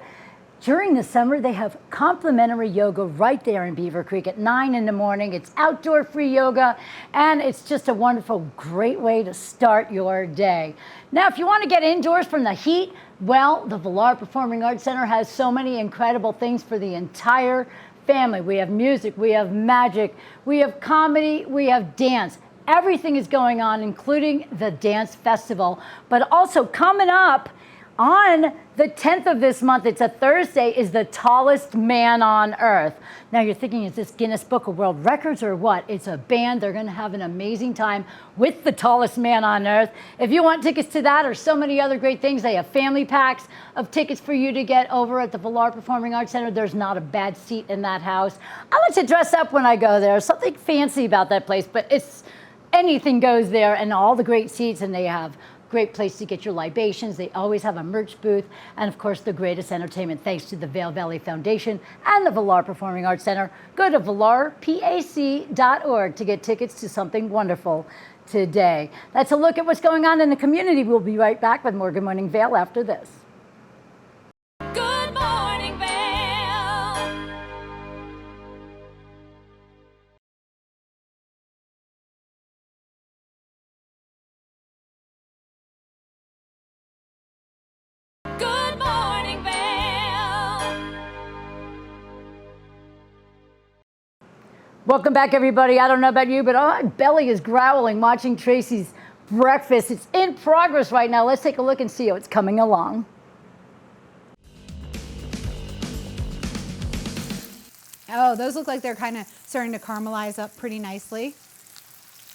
during the summer, they have complimentary yoga right there in Beaver Creek at 9 in the morning. It's outdoor free yoga, and it's just a wonderful, great way to start your day. Now, if you want to get indoors from the heat, well, the Vail Performing Arts Center has so many incredible things for the entire family. We have music, we have magic, we have comedy, we have dance. Everything is going on, including the dance festival. But also coming up on the 10th of this month, it's a Thursday, is the tallest man on earth. Now you're thinking, is this Guinness Book of World Records or what? It's a band. They're going to have an amazing time with the tallest man on earth. If you want tickets to that or so many other great things, they have family packs of tickets for you to get over at the Vail Performing Arts Center. There's not a bad seat in that house. I like to dress up when I go there. Something fancy about that place, but it's anything goes there, and all the great seats, and they have great place to get your libations. They always have a merch booth, and of course the greatest entertainment thanks to the Vail Valley Foundation and the Vail Performing Arts Center. Go to vailpac.org to get tickets to something wonderful today. That's a look at what's going on in the community. We'll be right back with more Good Morning Vail after this. Good morning, Vail. Good morning, Vail. Welcome back, everybody. I don't know about you, but my belly is growling watching Tracy's breakfast. It's in progress right now. Let's take a look and see how it's coming along. Oh, those look like they're kind of starting to caramelize up pretty nicely.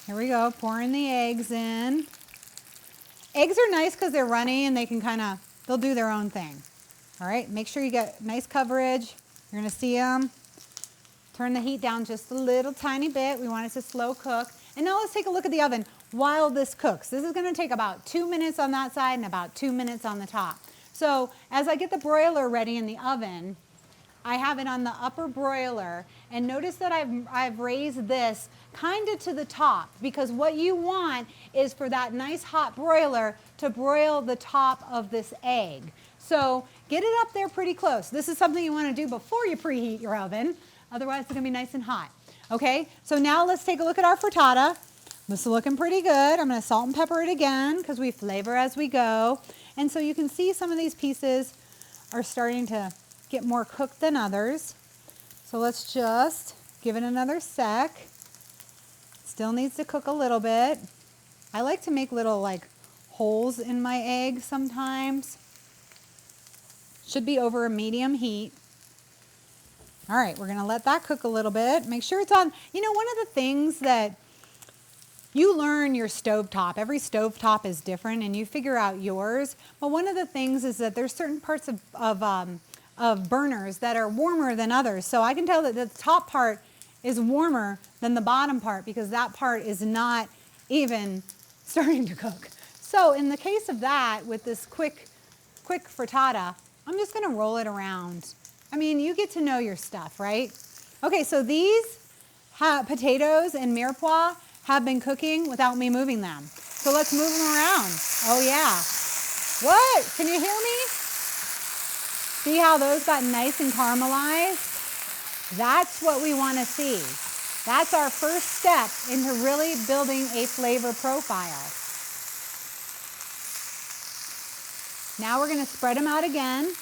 Here we go, pouring the eggs in. Eggs are nice because they're runny and they can they'll do their own thing. All right, make sure you get nice coverage. You're gonna see them. Turn the heat down just a little tiny bit. We want it to slow cook. And now let's take a look at the oven while this cooks. This is gonna take about 2 minutes on that side and about 2 minutes on the top. So as I get the broiler ready in the oven, I have it on the upper broiler, and notice that I've raised this kind of to the top, because what you want is for that nice hot broiler to broil the top of this egg. So get it up there pretty close. This is something you want to do before you preheat your oven, otherwise it's going to be nice and hot. Okay, so now let's take a look at our frittata. This is looking pretty good. I'm going to salt and pepper it again because we flavor as we go. And so you can see some of these pieces are starting to get more cooked than others. So let's just Give it another sec. Still needs to cook a little bit. I like to make little like holes in my egg sometimes. Should be over a medium heat. All right, we're gonna let that cook a little bit. Make sure it's on. You know, one of the things that you learn your stovetop. Every stovetop is different and you figure out yours. But one of the things is that there's certain parts of burners that are warmer than others. So I can tell that the top part is warmer than the bottom part because that part is not even starting to cook. So in the case of that, with this quick frittata, I'm just gonna roll it around. I mean, you get to know your stuff, right? Okay, so these potatoes and mirepoix have been cooking without me moving them. So let's move them around. Oh yeah. What? Can you hear me? See how those got nice and caramelized? That's what we want to see. That's our first step into really building a flavor profile. Now we're going to spread them out again.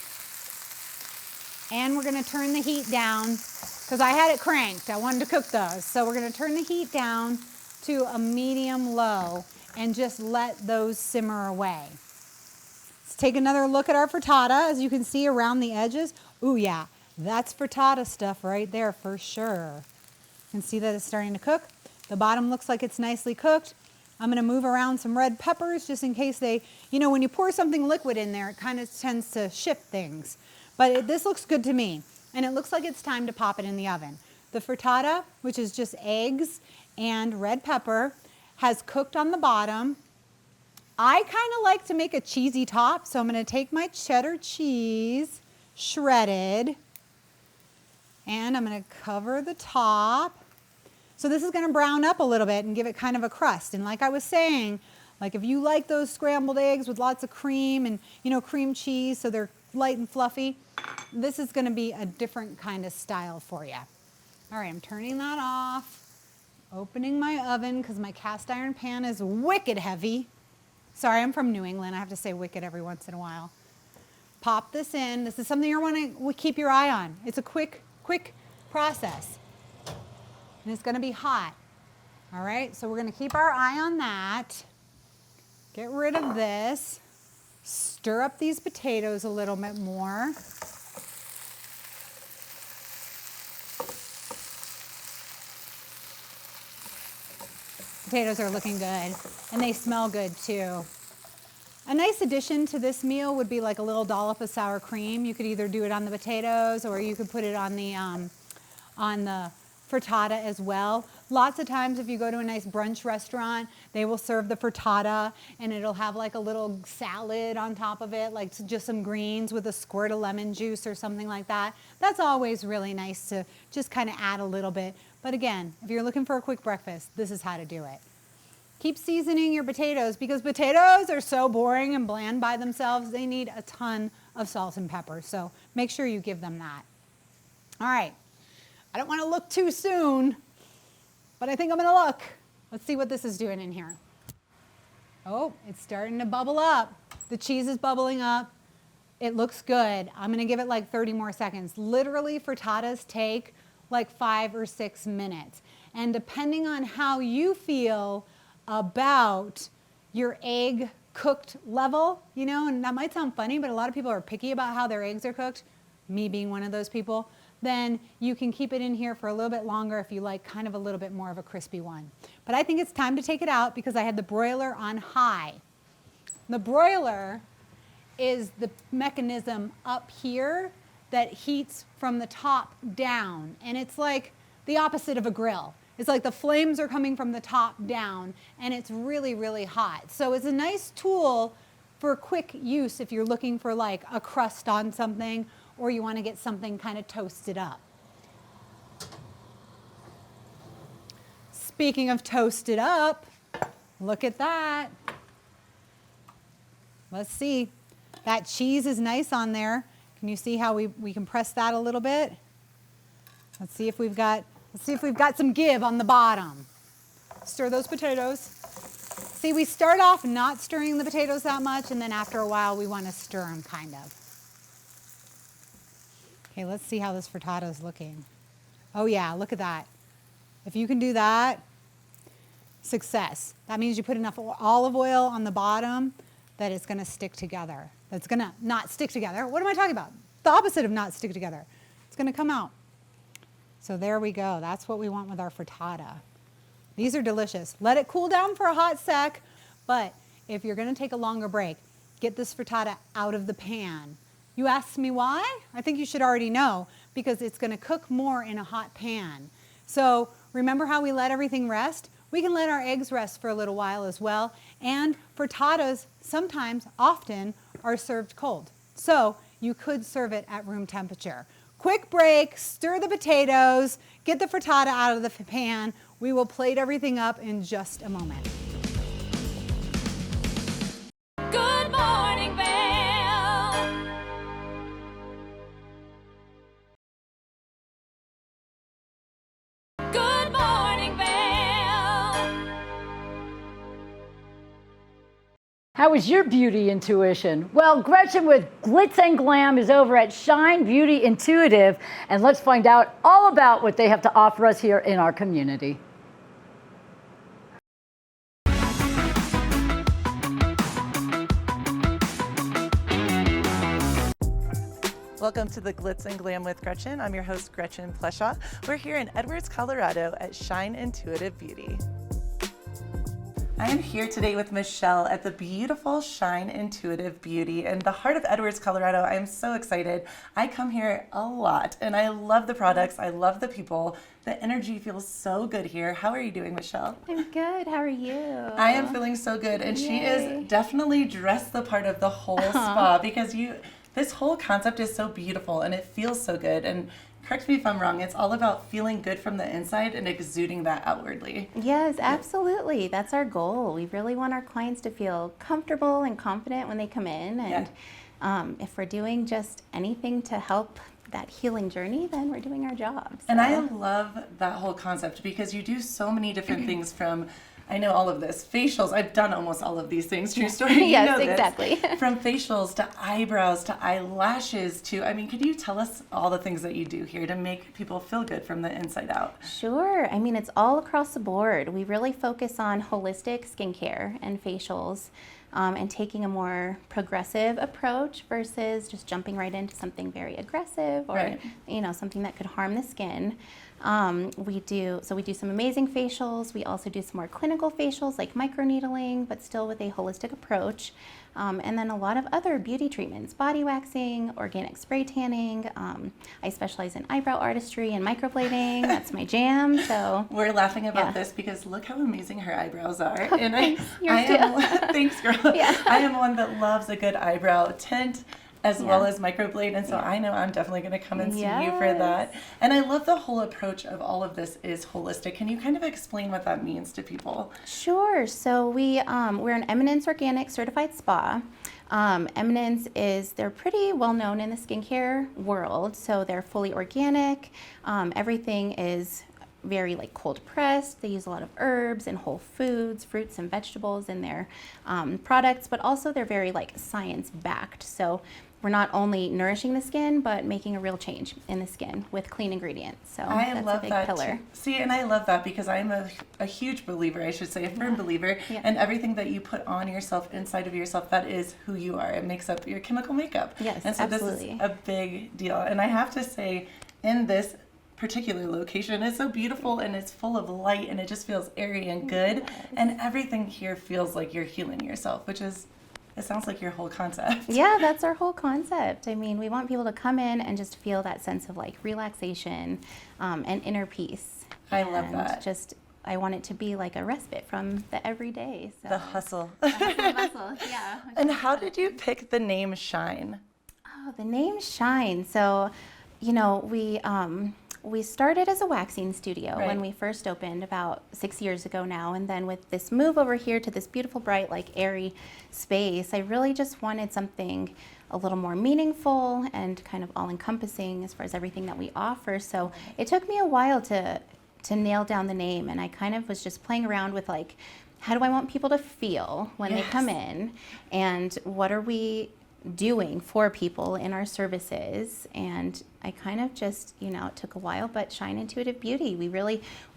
And we're going to turn the heat down because I had it cranked. I wanted to cook those. So we're going to turn the heat down to a medium low and just let those simmer away. Let's take another look at our frittata. As you can see around the edges. Ooh yeah, that's frittata stuff right there for sure. You can see that it's starting to cook. The bottom looks like it's nicely cooked. I'm going to move around some red peppers just in case they, you know, when you pour something liquid in there, it kind of tends to shift things. But this looks good to me. And it looks like it's time to pop it in the oven. The frittata, which is just eggs and red pepper, has cooked on the bottom. I kind of like to make a cheesy top, so I'm going to take my cheddar cheese, shredded, and I'm going to cover the top. So this is going to brown up a little bit and give it kind of a crust. And like I was saying, like if you like those scrambled eggs with lots of cream and, you know, cream cheese so they're light and fluffy, this is going to be a different kind of style for you. All right, I'm turning that off, opening my oven because my cast iron pan is wicked heavy. Sorry, I'm from New England. I have to say wicked every once in a while. Pop this in. This is something you want to keep your eye on. It's a quick process. And it's going to be hot. All right, so we're going to keep our eye on that. Get rid of this. Stir up these potatoes a little bit more. Potatoes are looking good, and they smell good too. A nice addition to this meal would be like a little dollop of sour cream. You could either do it on the potatoes or you could put it on the frittata as well. Lots of times if you go to a nice brunch restaurant, they will serve the frittata and it'll have like a little salad on top of it, like just some greens with a squirt of lemon juice or something like that. That's always really nice to just kind of add a little bit. But again, if you're looking for a quick breakfast, this is how to do it. Keep seasoning your potatoes because potatoes are so boring and bland by themselves. They need a ton of salt and pepper. So make sure you give them that. All right. I don't want to look too soon, but I think I'm going to look. Let's see what this is doing in here. Oh, it's starting to bubble up. The cheese is bubbling up. It looks good. I'm going to give it like 30 more seconds. Literally, frittatas take like 5 or 6 minutes. And depending on how you feel about your egg cooked level, you know, and that might sound funny, but a lot of people are picky about how their eggs are cooked, me being one of those people, then you can keep it in here for a little bit longer if you like kind of a little bit more of a crispy one. But I think it's time to take it out because I had the broiler on high. The broiler is the mechanism up here that heats from the top down. And it's like the opposite of a grill. It's like the flames are coming from the top down and it's really, really hot. So it's a nice tool for quick use if you're looking for like a crust on something or you want to get something kind of toasted up. Speaking of toasted up, look at that. Let's see. That cheese is nice on there. Can you see how we can press that a little bit? Let's see if we've got some give on the bottom. Stir those potatoes. See, we start off not stirring the potatoes that much, and then after a while we want to stir them kind of. Okay, let's see how this frittata is looking. Oh yeah, look at that. If you can do that, success. That means you put enough olive oil on the bottom that it's gonna stick together. That's gonna not stick together. What am I talking about? The opposite of not stick together. It's gonna come out. So there we go. That's what we want with our frittata. These are delicious. Let it cool down for a hot sec, but if you're gonna take a longer break, get this frittata out of the pan. You asked me why? I think you should already know, because it's gonna cook more in a hot pan. So remember how we let everything rest? We can let our eggs rest for a little while as well, and frittatas sometimes, often, are served cold. So you could serve it at room temperature. Quick break, stir the potatoes, get the frittata out of the pan. We will plate everything up in just a moment. Good morning, Vail. Good morning, Vail. How is your beauty intuition? Well, Gretchen with Glitz and Glam is over at Shine Beauty Intuitive, and let's find out all about what they have to offer us here in our community. Welcome to the Glitz and Glam with Gretchen. I'm your host, Gretchen Pleshaw. We're here in Edwards, Colorado at Shine Intuitive Beauty. I am here today with Michelle at the beautiful Shine Intuitive Beauty in the heart of Edwards, Colorado. I am so excited. I come here a lot and I love the products. I love the people. The energy feels so good here. How are you doing, Michelle? I'm good. How are you? I am feeling so good. And she is definitely dressed the part of the whole spa because this whole concept is so beautiful and it feels so good. And correct me if I'm wrong, it's all about feeling good from the inside and exuding that outwardly. Yes, absolutely. That's our goal. We really want our clients to feel comfortable and confident when they come in. And if we're doing just anything to help that healing journey, then we're doing our job. So. And I love that whole concept because you do so many different things from, I know all of this, facials. I've done almost all of these things, true story. Yes, you know exactly. From facials to eyebrows to eyelashes to, I mean, could you tell us all the things that you do here to make people feel good from the inside out? Sure. I mean, it's all across the board. We really focus on holistic skincare and facials. And taking a more progressive approach versus just jumping right into something very aggressive or something that could harm the skin. We do some amazing facials. We also do some more clinical facials like microneedling, but still with a holistic approach. And then a lot of other beauty treatments, body waxing, organic spray tanning. I specialize in eyebrow artistry and microblading. That's my jam. So we're laughing about this because look how amazing her eyebrows are. Oh, and thanks. Thanks, girl. Yeah. I am one that loves a good eyebrow tint as well as microblade, and so I know I'm definitely going to come and see you for that. And I love the whole approach of all of this is holistic. Can you kind of explain what that means to people? Sure. So we're an Eminence Organic certified spa. Eminence they're pretty well known in the skincare world, so they're fully organic. Everything is very cold pressed. They use a lot of herbs and whole foods, fruits and vegetables in their products, but also they're very science backed. So we're not only nourishing the skin, but making a real change in the skin with clean ingredients. So that's a big pillar. See, and I love that because I'm a huge believer, I should say, a firm believer, and everything that you put on yourself, inside of yourself, that is who you are. It makes up your chemical makeup. Yes, and so absolutely. This is a big deal. And I have to say, in this particular location, it's so beautiful and it's full of light and it just feels airy and good. And everything here feels like you're healing yourself, which is, it sounds like your whole concept. Yeah, that's our whole concept. I mean, we want people to come in and just feel that sense of relaxation and inner peace. I love that. I want it to be like a respite from the everyday. So. The hustle. The hustle, yeah. And how did you pick the name Shine? Oh, the name Shine. So, we started as a waxing studio when we first opened about 6 years ago now, and then with this move over here to this beautiful, bright, airy space, I really just wanted something a little more meaningful and kind of all-encompassing as far as everything that we offer. So it took me a while to nail down the name, and I kind of was just playing around with how do I want people to feel when they come in, and what are we doing for people in our services. And I kind of just, it took a while, but Shine Intuitive Beauty, we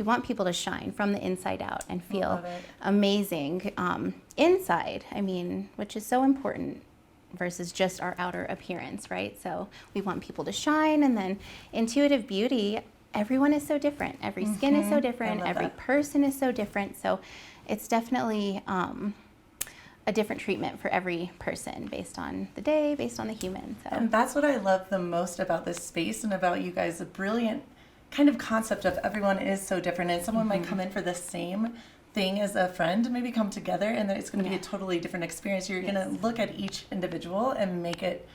want people to shine from the inside out and feel amazing inside, which is so important versus just our outer appearance, right? So we want people to shine. And then Intuitive Beauty, everyone is so different. Every skin is so different. Every person is so different. So it's definitely a different treatment for every person based on the day, based on the human. So. And that's what I love the most about this space and about you guys, the brilliant kind of concept of everyone is so different, and someone might come in for the same thing as a friend, maybe come together, and then it's going to be a totally different experience. You're going to look at each individual and make it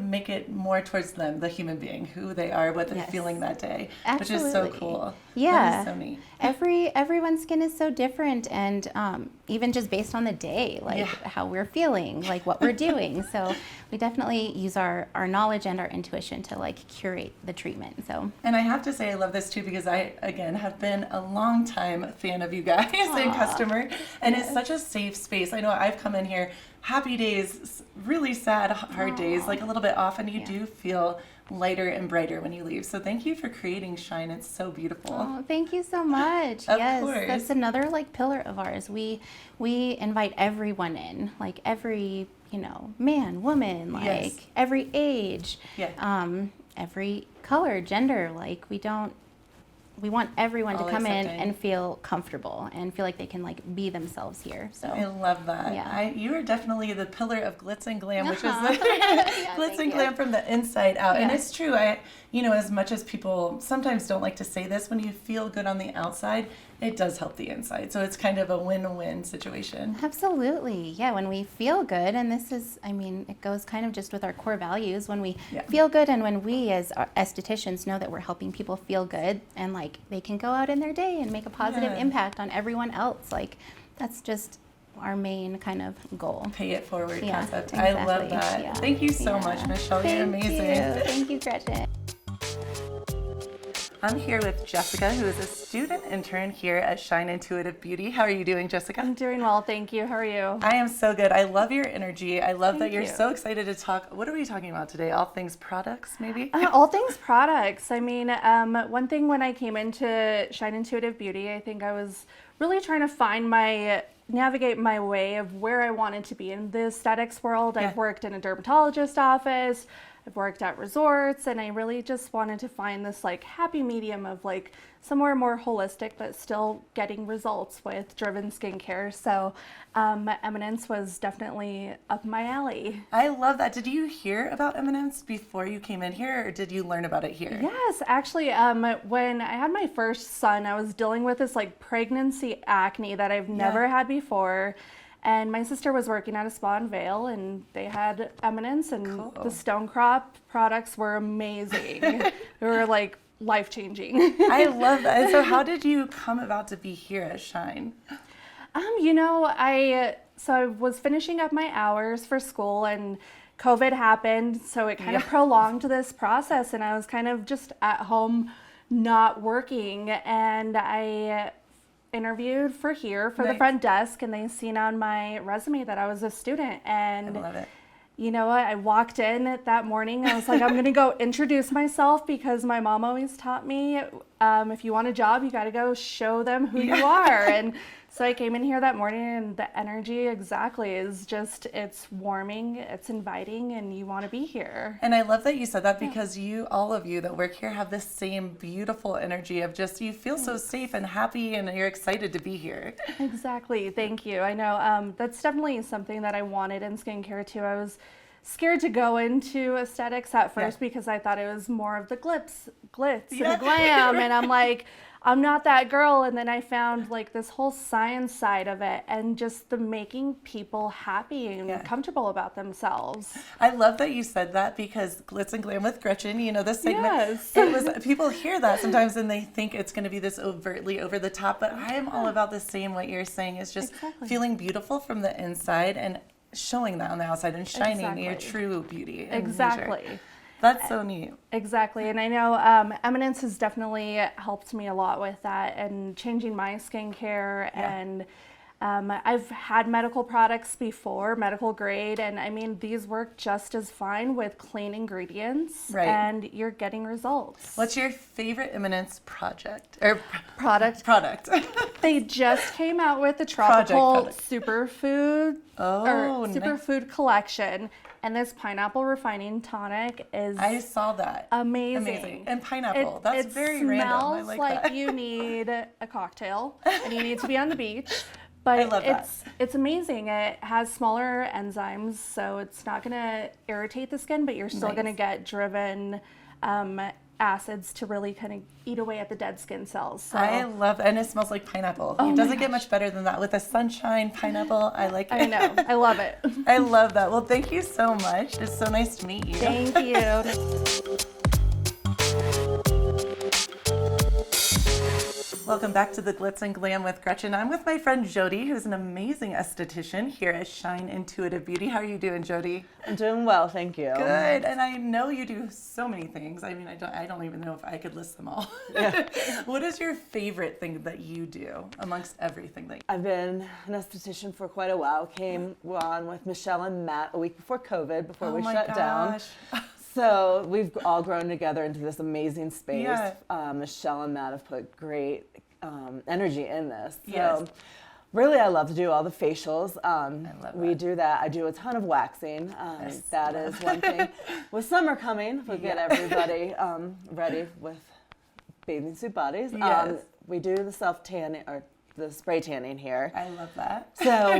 make it more towards them, the human being, who they are, what they're feeling that day, which is so cool. Yeah, that is so neat. Everyone's skin is so different, and even just based on the day, how we're feeling, what we're doing. So we definitely use our knowledge and our intuition to curate the treatment. So. And I have to say I love this too, because I again have been a long time fan of you guys and customer, and it's such a safe space. I know I've come in here happy days, really sad, hard days, a little bit off, and you do feel lighter and brighter when you leave. So thank you for creating Shine. It's so beautiful. Oh, thank you so much. Of yes, course. That's another pillar of ours. We invite everyone in, every man, woman, every age, every color, gender. We want everyone to come in and feel comfortable and feel like they can be themselves here. So I love that. Yeah. You are definitely the pillar of glitz and glam, which is glitz and glam from the inside out. Yeah. And it's true. As much as people sometimes don't like to say this, when you feel good on the outside, it does help the inside. So it's kind of a win-win situation. Absolutely. Yeah, when we feel good, and this is, it goes kind of just with our core values. When we feel good, and when we as estheticians know that we're helping people feel good, and they can go out in their day and make a positive impact on everyone else, that's just our main kind of goal. Pay it forward concept. Exactly. I love that. Yeah. Thank you so much, Michelle. You're amazing. Thank you, Gretchen. I'm here with Jessica, who is a student intern here at Shine Intuitive Beauty. How are you doing, Jessica? I'm doing well, thank you. How are you? I am so good. I love your energy. I love that you're so excited to talk. What are we talking about today? All things products, maybe? All things products. One thing when I came into Shine Intuitive Beauty, I think I was really trying to navigate my way of where I wanted to be in the aesthetics world. I've worked in a dermatologist office. I've worked at resorts, and I really just wanted to find this happy medium of somewhere more holistic but still getting results with driven skincare. So Eminence was definitely up my alley. I love that. Did you hear about Eminence before you came in here, or did you learn about it here? Yes, actually, when I had my first son, I was dealing with this pregnancy acne that I've never had before. And my sister was working at a spa in Vail, and they had Eminence, and the Stone Crop products were amazing. They were life-changing. I love that. And so how did you come about to be here at Shine? I was finishing up my hours for school, and COVID happened, so it kind of prolonged this process, and I was kind of just at home not working, and I interviewed for the front desk, and they seen on my resume that I was a student. And I love it. You know what? I walked in that morning. I was like, I'm going to go introduce myself, because my mom always taught me, if you want a job, you got to go show them who you are. And so I came in here that morning, and the energy is just, it's warming, it's inviting, and you want to be here. And I love that you said that, because all of you that work here have this same beautiful energy of just, you feel so safe and happy, and you're excited to be here. Exactly. Thank you. I know that's definitely something that I wanted in skincare too. I was scared to go into aesthetics at first because I thought it was more of the glitz and glam, and I'm like, I'm not that girl. And then I found this whole science side of it, and just the making people happy and comfortable about themselves. I love that you said that, because Glitz and Glam with Gretchen, this segment, it was, people hear that sometimes and they think it's going to be this overtly over the top, but I am all about the same, what you're saying is just feeling beautiful from the inside and showing that on the outside and shining your true beauty. Exactly. Nature. That's so neat. Exactly. And I know Eminence has definitely helped me a lot with that, and changing my skincare. And I've had medical products before, medical grade, and I mean, these work just as fine with clean ingredients, Right. and you're getting results. What's your favorite Eminence project or Product? Product. They just came out with the Project tropical product. superfood Oh, nice. superfood collection, and this pineapple refining tonic is I saw that. amazing. And pineapple. That's it very random. I smells like that. you need a cocktail and you need to be on the beach. But I love that. it's amazing. It has smaller enzymes, so it's not going to irritate the skin, but you're still Nice. going to get driven acids to really kind of eat away at the dead skin cells. So I love, and it smells like pineapple. Oh It my doesn't get gosh. much better than that with the sunshine pineapple. I like it. I know. I love it. I love that. Well, thank you so much. It's so nice to meet you. Thank you. Welcome back to the Glitz and Glam with Gretchen. I'm with my friend Jody, who's an amazing esthetician here at Shine Intuitive Beauty. How are you doing, Jody? I'm doing well, thank you. Good, and I know you do so many things. I mean, I don't even know if I could list them all. Yeah. What is your favorite thing that you do amongst everything that I've been an esthetician for quite a while. Came on with Michelle and Matt a week before COVID, before we shut down. So we've all grown together into this amazing space. Yeah. Michelle and Matt have put great energy in this. So Yes. really, I love to do all the facials. We that. do that. I do a ton of waxing. Yes. That is one thing. With summer coming, we'll get everybody ready with bathing suit bodies. Yes. We do the self-tanning or the spray tanning here. I love that. So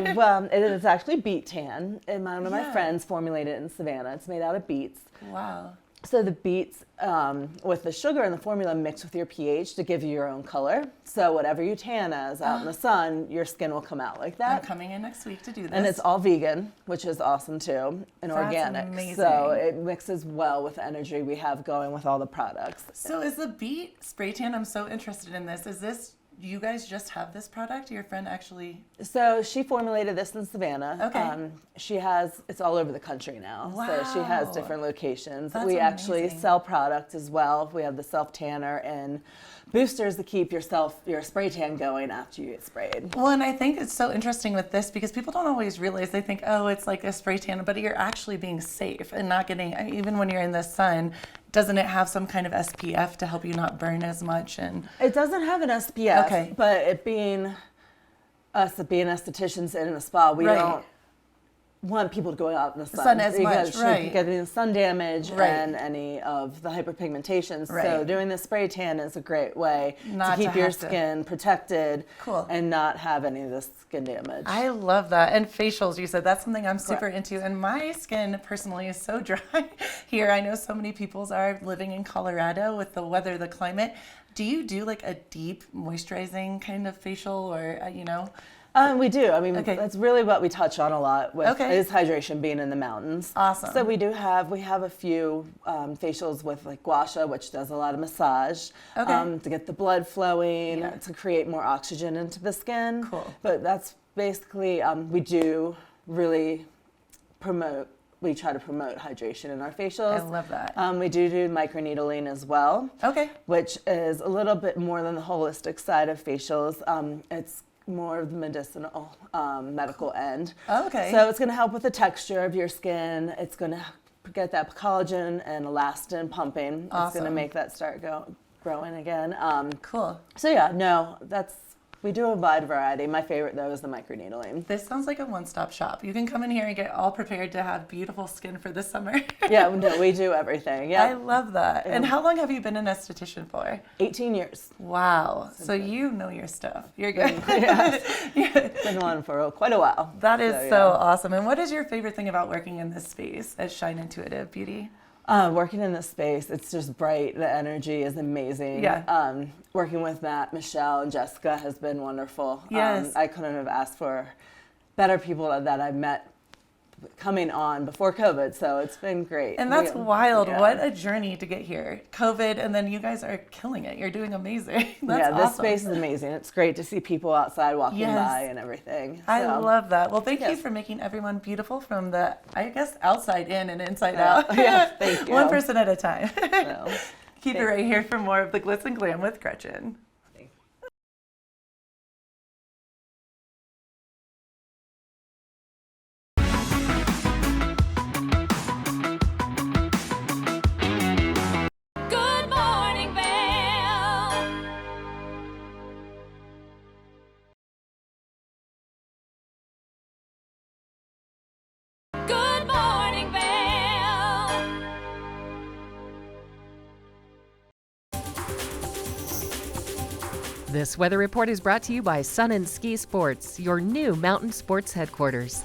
it is actually beet tan, and one of my Yeah. friends formulated it in Savannah. It's made out of beets. Wow. So the beets with the sugar in the formula mix with your pH to give you your own color. So whatever you tan as out in the sun, your skin will come out like that. I'm coming in next week to do this. And it's all vegan, which is awesome too, and That's organic. amazing. So it mixes well with the energy we have going with all the products. So is the beet spray tan, I'm so interested in this. Is this, you guys just have this product? Your friend actually? So she formulated this in Savannah. Okay. It's all over the country now. So she has Wow. different locations. That's we actually amazing. sell product as well. We have the self tanner and boosters to keep your spray tan going after you get sprayed. Well, and I think it's so interesting with this because people don't always realize, they think, oh, it's like a spray tan, but you're actually being safe and not getting, even when you're in the sun, doesn't it have some kind of SPF to help you not burn as much? And It doesn't have an SPF, Okay. but it being us being estheticians in a spa, we Right. don't want people to go out in the sun. sun as because much, you right. could get any sun damage Right. and any of the hyperpigmentation. So Right. doing the spray tan is a great way Not to keep to your have to- skin protected Cool. and not have any of this skin damage. I love that. And facials, you said, that's something I'm super into. And my skin personally is so dry here. I know so many people's are living in Colorado with the weather, the climate. Do you do like a deep moisturizing kind of facial or, We do. I mean, Okay. that's really what we touch on a lot with Okay. is hydration being in the mountains. Awesome. So we have a few facials with like gua sha, which does a lot of massage Okay. to get the blood flowing, Yeah. to create more oxygen into the skin. Cool. But that's basically, we do really promote, we try to promote hydration in our facials. I love that. We do microneedling as well. Okay. Which is a little bit more than the holistic side of facials. It's more of the medicinal, medical end. Okay. So it's going to help with the texture of your skin. It's going to get that collagen and elastin pumping. It's going Awesome. to make that start growing again. Cool. So yeah, no, we do a wide variety. My favorite though is the microneedling. This sounds like a one-stop shop. You can come in here and get all prepared to have beautiful skin for the summer. Yeah, no, we do everything. Yeah. I love that. And how long have you been an esthetician for? 18 years. Wow. So you know your stuff. You're good. It's been on for quite a while. That is So, so yeah. awesome. And what is your favorite thing about working in this space at Shine Intuitive Beauty? Working in this space, it's just bright. The energy is amazing. Yeah. Working with Matt, Michelle, and Jessica has been wonderful. Yes. I couldn't have asked for better people that I've met coming on before COVID, so it's been great. And that's wild. Yeah. What a journey to get here. COVID, and then you guys are killing it. You're doing amazing. That's yeah, this awesome. space is amazing. It's great to see people outside walking Yes. by and everything. I So, love that. Well, thank you yes. for making everyone beautiful from the, I guess, outside in and inside Yeah. out. Yeah, thank you. One person at a time. So, Keep it right here for more of the Glitz and Glam with Gretchen. This weather report is brought to you by Sun and Ski Sports, your new mountain sports headquarters.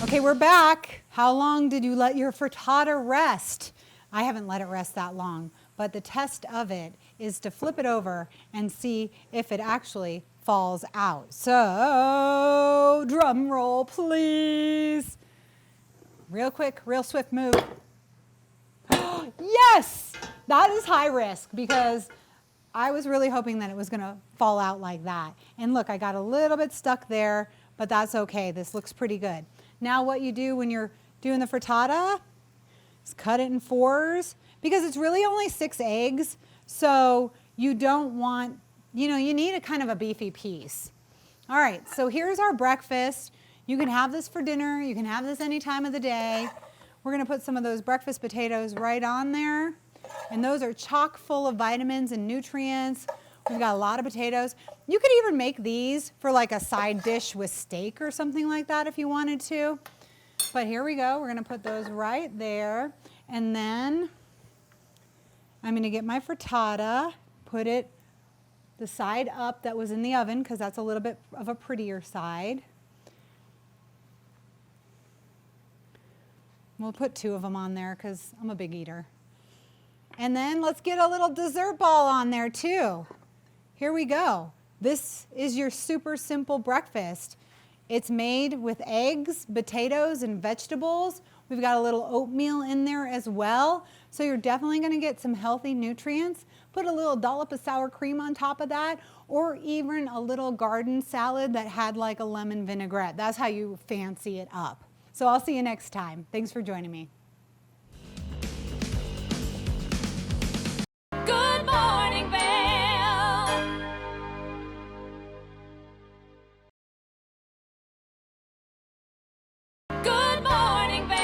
Okay, we're back. How long did you let your frittata rest? I haven't let it rest that long, but the test of it is to flip it over and see if it actually falls out. So, drum roll, please. Real quick, real swift move. Yes! That is high risk because I was really hoping that it was gonna fall out like that. And look, I got a little bit stuck there, but that's okay. This looks pretty good. Now what you do when you're doing the frittata is cut it in 4s because it's really only 6 eggs. So you don't want, you need a kind of a beefy piece. All right, so here's our breakfast. You can have this for dinner. You can have this any time of the day. We're gonna put some of those breakfast potatoes right on there. And those are chock full of vitamins and nutrients. We've got a lot of potatoes. You could even make these for like a side dish with steak or something like that if you wanted to. But here we go. We're gonna put those right there. And then I'm gonna get my frittata, put it the side up that was in the oven because that's a little bit of a prettier side. We'll put 2 of them on there because I'm a big eater. And then let's get a little dessert ball on there too. Here we go. This is your super simple breakfast. It's made with eggs, potatoes, and vegetables. We've got a little oatmeal in there as well. So you're definitely gonna get some healthy nutrients. Put a little dollop of sour cream on top of that, or even a little garden salad that had like a lemon vinaigrette. That's how you fancy it up. So I'll see you next time. Thanks for joining me. Good morning, Vail. Good morning, Vail.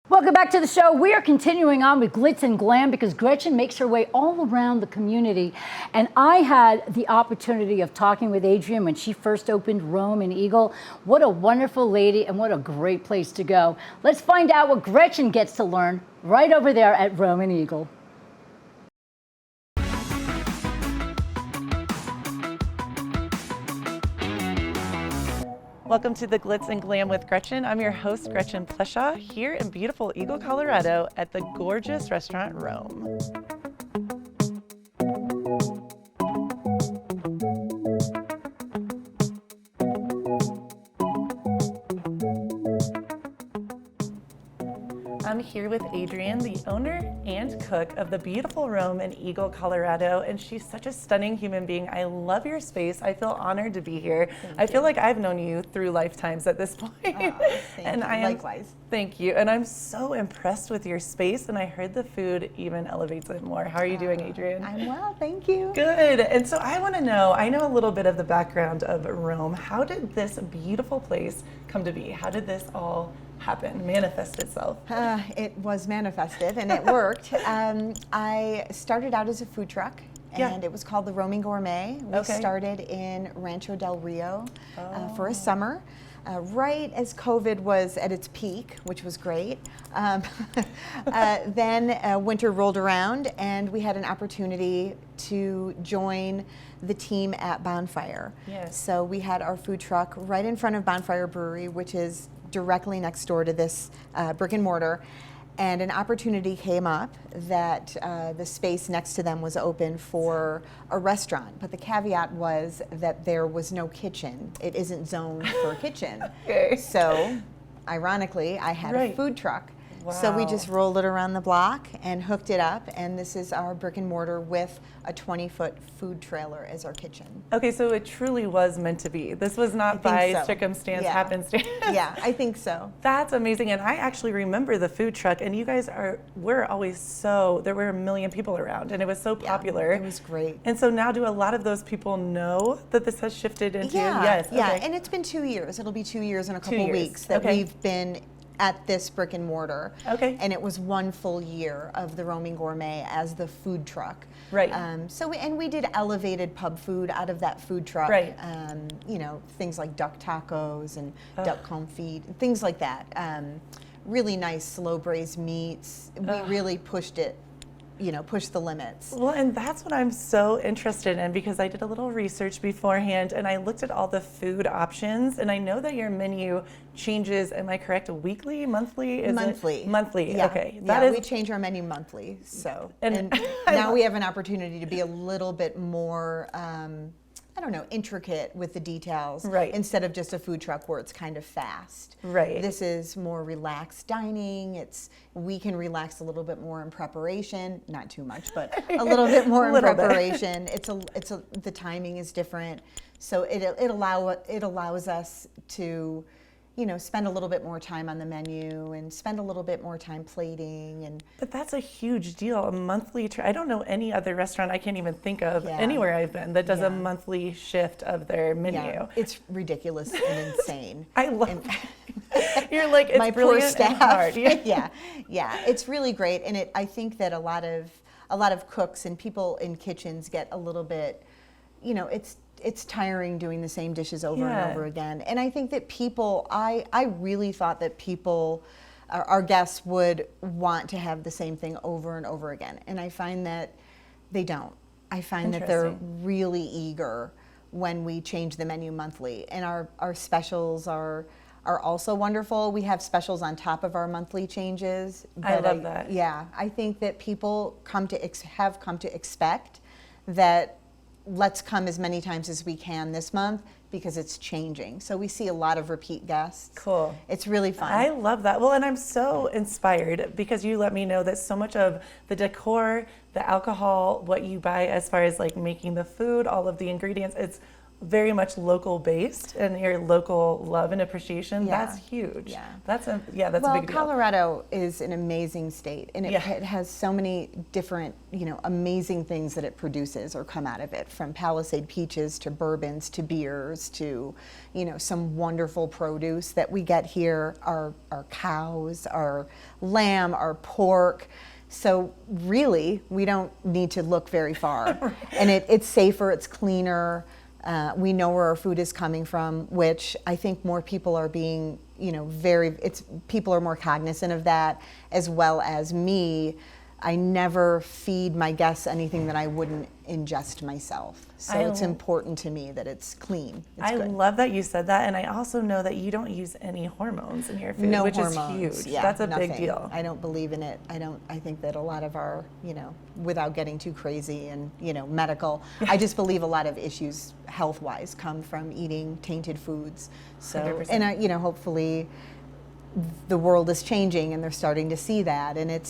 Welcome back to the show. We are continuing on with Glitz and Glam because Gretchen makes her way all around the community. And I had the opportunity of talking with Adrienne when she first opened Rome and Eagle. What a wonderful lady and what a great place to go. Let's find out what Gretchen gets to learn right over there at Rome and Eagle. Welcome to the Glitz and Glam with Gretchen. I'm your host, Gretchen Pleshaw, here in beautiful Eagle, Colorado at the gorgeous restaurant Rome. I'm here with Adrienne, the owner and cook of the beautiful Rome in Eagle, Colorado, and she's such a stunning human being. I love your space. I feel honored to be here. I feel like I've known you through lifetimes at this point. Likewise. Thank you, and I'm so impressed with your space, and I heard the food even elevates it more. How are you doing, Adrienne? I'm well, thank you. Good, and so I want to know, I know a little bit of the background of Rome. How did this beautiful place come to be? How did this all happen, manifest itself? It was manifested and it worked. I started out as a food truck and it was called the Roaming Gourmet. We started in Rancho Del Rio for a summer. Right as COVID was at its peak, which was great. Then winter rolled around and we had an opportunity to join the team at Bonfire. Yes. So we had our food truck right in front of Bonfire Brewery, which is directly next door to this brick and mortar. And an opportunity came up that the space next to them was open for a restaurant. But the caveat was that there was no kitchen. It isn't zoned for a kitchen. So, ironically, I had a food truck. So we Wow. just rolled it around the block and hooked it up, and this is our brick and mortar with a 20-foot food trailer as our kitchen. Okay, so it truly was meant to be. This was I not think by so. circumstance, Yeah. happenstance. Yeah, I think so. That's amazing. And I actually remember the food truck, and you guys were always there were 1 million people around, and it was so popular. It was great. And so now do a lot of those people know that this has shifted into, yes. Yeah, okay. and it's been 2 years. It'll be 2 years in a 2 couple years, weeks that okay. we've been at this brick and mortar. Okay. And it was 1 full year of the Roaming Gourmet as the food truck. Right. We did elevated pub food out of that food truck. Right. You know, things like duck tacos and duck confit, things like that. Really nice slow braised meats. We really pushed it. Push the limits. Well, and that's what I'm so interested in, because I did a little research beforehand and I looked at all the food options, and I know that your menu changes, am I correct, weekly, monthly? Is Monthly. It? Monthly, Yeah. okay. We change our menu monthly. So, And now we have an opportunity to be a little bit more, intricate with the details. Right. Instead of just a food truck where it's kind of fast. Right. This is more relaxed dining. We can relax a little bit more in preparation, not too much, but a little bit more in Little bit. preparation. The timing is different, so it allows us to, spend a little bit more time on the menu and spend a little bit more time plating. But that's a huge deal, a monthly, I don't know any other restaurant I can't even think of Yeah. anywhere I've been that does Yeah. a monthly shift of their menu. Yeah, it's ridiculous and insane. I love You're like, it's my poor brilliant and staff. hard. Yeah, it's really great, and I think that a lot of cooks and people in kitchens get a little bit, it's tiring doing the same dishes over Yeah. and over again. And I think that I really thought that our guests would want to have the same thing over and over again, and I find that they don't. I find that they're Interesting. really eager when we change the menu monthly, and our specials are also wonderful. We have specials on top of our monthly changes. I but love that. Yeah, I think that people have come to expect that let's come as many times as we can this month because it's changing. So we see a lot of repeat guests. Cool. It's really fun. I love that. Well, and I'm so inspired because you let me know that so much of the decor, the alcohol, what you buy as far as like making the food, all of the ingredients, it's very much local based, and your local love and appreciation. Yeah. That's huge. Yeah. That's a big deal. Colorado is an amazing state, and it Yeah. has so many different, amazing things that it produces or come out of it, from Palisade peaches to bourbons to beers to, some wonderful produce that we get here. Our cows, our lamb, our pork. So really, we don't need to look very far, and it's safer, it's cleaner. We know where our food is coming from, which I think more people are being, people are more cognizant of that, as well as me. I never feed my guests anything that I wouldn't ingest myself. So it's important to me that it's clean. It's I good. love that you said that, and I also know that you don't use any hormones in your food, No which hormones. is huge. Yeah, That's a nothing. big deal. I don't believe in it. I think that a lot of our, without getting too crazy and, medical, I just believe a lot of issues health-wise come from eating tainted foods. So, 100%. and hopefully the world is changing and they're starting to see that, and it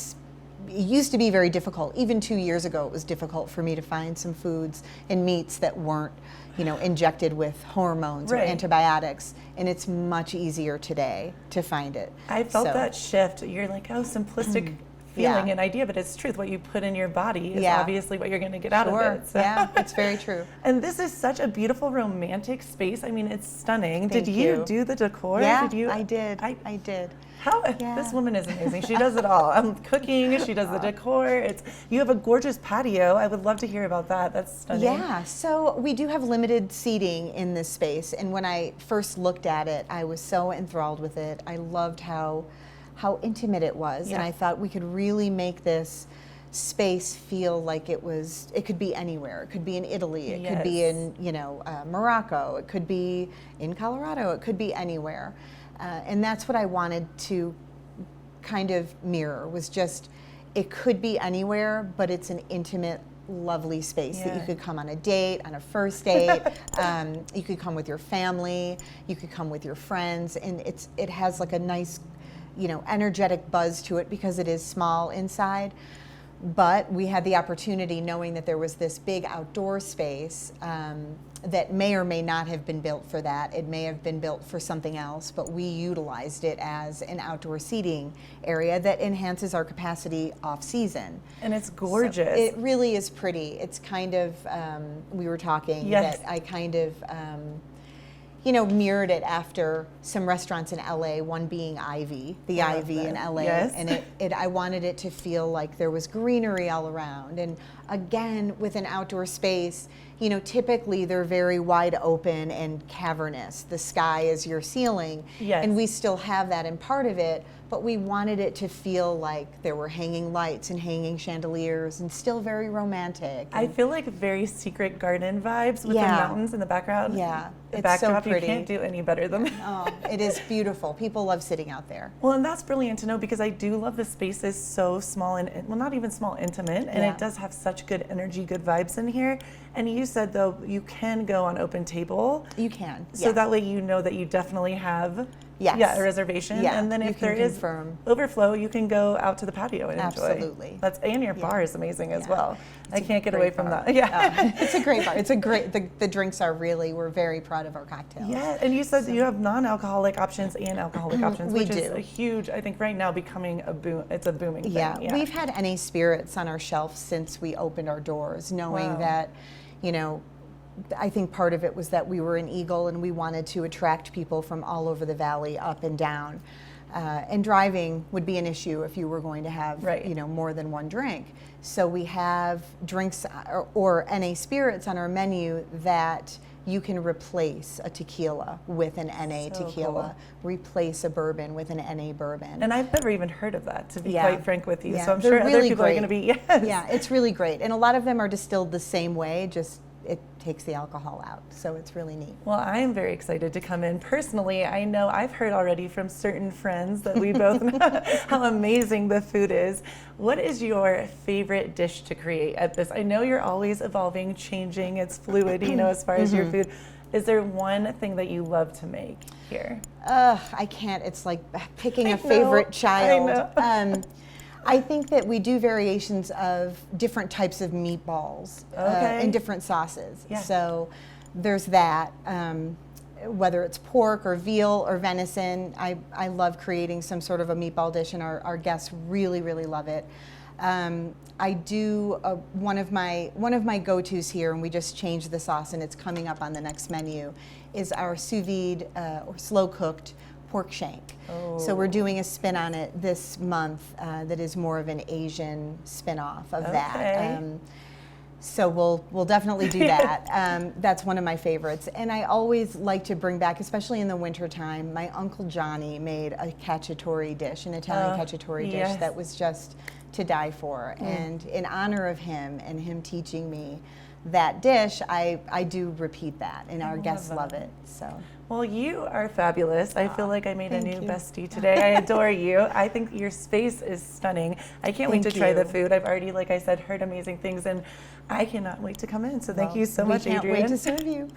used to be very difficult. Even 2 years ago, it was difficult for me to find some foods and meats that weren't, injected with hormones or Right. antibiotics. And it's much easier today to find it. I felt So- that shift. You're like, simplistic Yeah. feeling and idea, but it's truth. What you put in your body is Yeah. obviously what you're going to get out Sure. of it. So. Yeah, it's very true. And this is such a beautiful romantic space. I mean, it's stunning. Thank Did you you. do the decor? Yeah, Did you? I did. I did. How this woman is amazing. She does it all. Cooking. She does the decor. You have a gorgeous patio. I would love to hear about that. That's stunning. Yeah, so we do have limited seating in this space, and when I first looked at it, I was so enthralled with it. I loved how intimate it was, and I thought we could really make this space feel like it could be anywhere. It could be in Italy. It could be in Morocco. It could be in Colorado. It could be anywhere. And that's what I wanted to kind of mirror, was just, it could be anywhere, but it's an intimate, lovely space that you could come on a date, on a first date. You could come with your family. You could come with your friends, and it has like a nice energetic buzz to it because it is small inside. But we had the opportunity, knowing that there was this big outdoor space that may or may not have been built for that. It may have been built for something else, but we utilized it as an outdoor seating area that enhances our capacity off-season. And it's gorgeous. So it really is pretty. It's kind of, we were talking Yes. that I kind of, mirrored it after some restaurants in LA, one being Ivy, the Ivy in LA. Yes. And I wanted it to feel like there was greenery all around. And again, with an outdoor space, typically they're very wide open and cavernous. The sky is your ceiling. Yes. And we still have that in part of it, but we wanted it to feel like there were hanging lights and hanging chandeliers and still very romantic. I feel like very secret garden vibes with Yeah. the mountains in the background. Yeah, The it's so backdrop, pretty. you can't do any better than that. Oh, it is beautiful. People love sitting out there. Well, and that's brilliant to know because I do love the space is so small and, well, not even small, intimate, and Yeah. it does have such good energy, good vibes in here. And you said, though, you can go on open table. You can. So that way you know that you definitely have Yes. a reservation. Yeah, And then you if can there is confirm. overflow, you can go out to the patio and enjoy. Absolutely. And your bar is amazing as well. I It's a can't get great away from bar. that. Yeah. It's a great bar. It's a great, the drinks are really, we're very proud of our cocktails. Yeah, and you said you have non-alcoholic options and alcoholic options, We which do. is a huge, I think right now becoming a boom, it's a booming thing. Yeah, we've had NA Spirits on our shelf since we opened our doors, knowing Wow. that, I think part of it was that we were an Eagle and we wanted to attract people from all over the valley, up and down. And driving would be an issue if you were going to have, more than one drink. So we have drinks or NA Spirits on our menu that you can replace a tequila with an NA So tequila, replace a bourbon with an NA bourbon. And I've never even heard of that, to be quite frank with you. Yeah, So I'm they're sure other really people are going to great. be, yes. Yeah, it's really great. And a lot of them are distilled the same way, just it takes the alcohol out. So it's really neat. Well, I am very excited to come in. Personally, I know I've heard already from certain friends that we both know how amazing the food is. What is your favorite dish to create at this? I know you're always evolving, changing, it's fluid, as far as your food. Is there one thing that you love to make here? I can't. It's like picking I a favorite know, child. I know. I think that we do variations of different types of meatballs in different sauces. Yeah. So there's that. Whether it's pork or veal or venison, I love creating some sort of a meatball dish, and our guests really, really love it. I do one of my go-tos here, and we just changed the sauce, and it's coming up on the next menu, is our sous vide or slow cooked pork shank. So we're doing a spin on it this month that is more of an Asian spin-off of that. So we'll definitely do that. That's one of my favorites. And I always like to bring back, especially in the wintertime, my Uncle Johnny made a cacciatore dish, an Italian cacciatore dish that was just to die for. And in honor of him and him teaching me that dish, I do repeat that, and our guests love it. So. Well, you are fabulous. I feel like I made a thank new you. bestie today. I adore you. I think your space is stunning. I can't wait to Thank try the you. food. I've already, like I said, heard amazing things, and I cannot wait to come in. So thank you so much, We can't Adrienne. wait to serve you.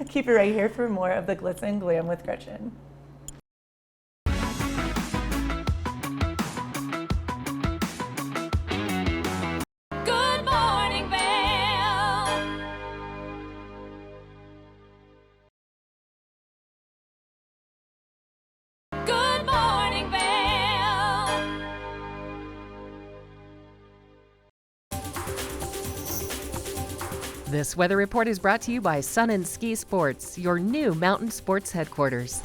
Keep it right here for more of the Glitz and Glam with Gretchen. Good morning, Vail. Good morning, Vail. This weather report is brought to you by Sun and Ski Sports, your new mountain sports headquarters.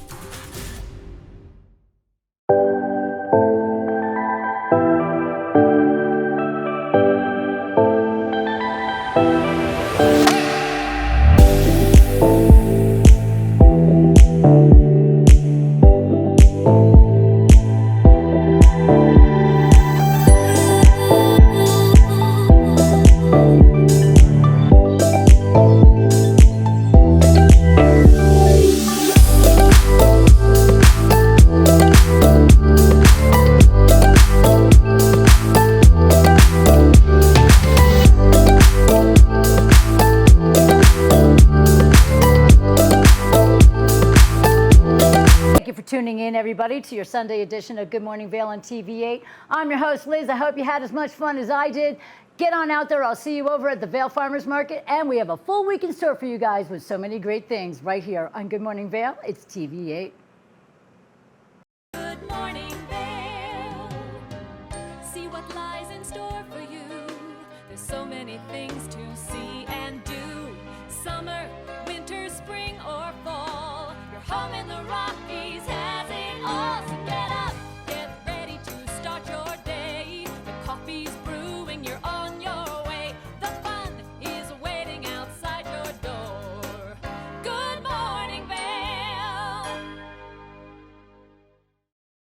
tuning in, everybody, to your Sunday edition of Good Morning Vail on TV8. I'm your host, Liz. I hope you had as much fun as I did. Get on out there. I'll see you over at the Vail Farmers Market. And we have a full week in store for you guys with so many great things right here on Good Morning Vail. It's TV8. Good morning, Vail. See what lies in store for you. There's so many things to see and do. Summer, winter, spring, or fall. Your home in the Rockies has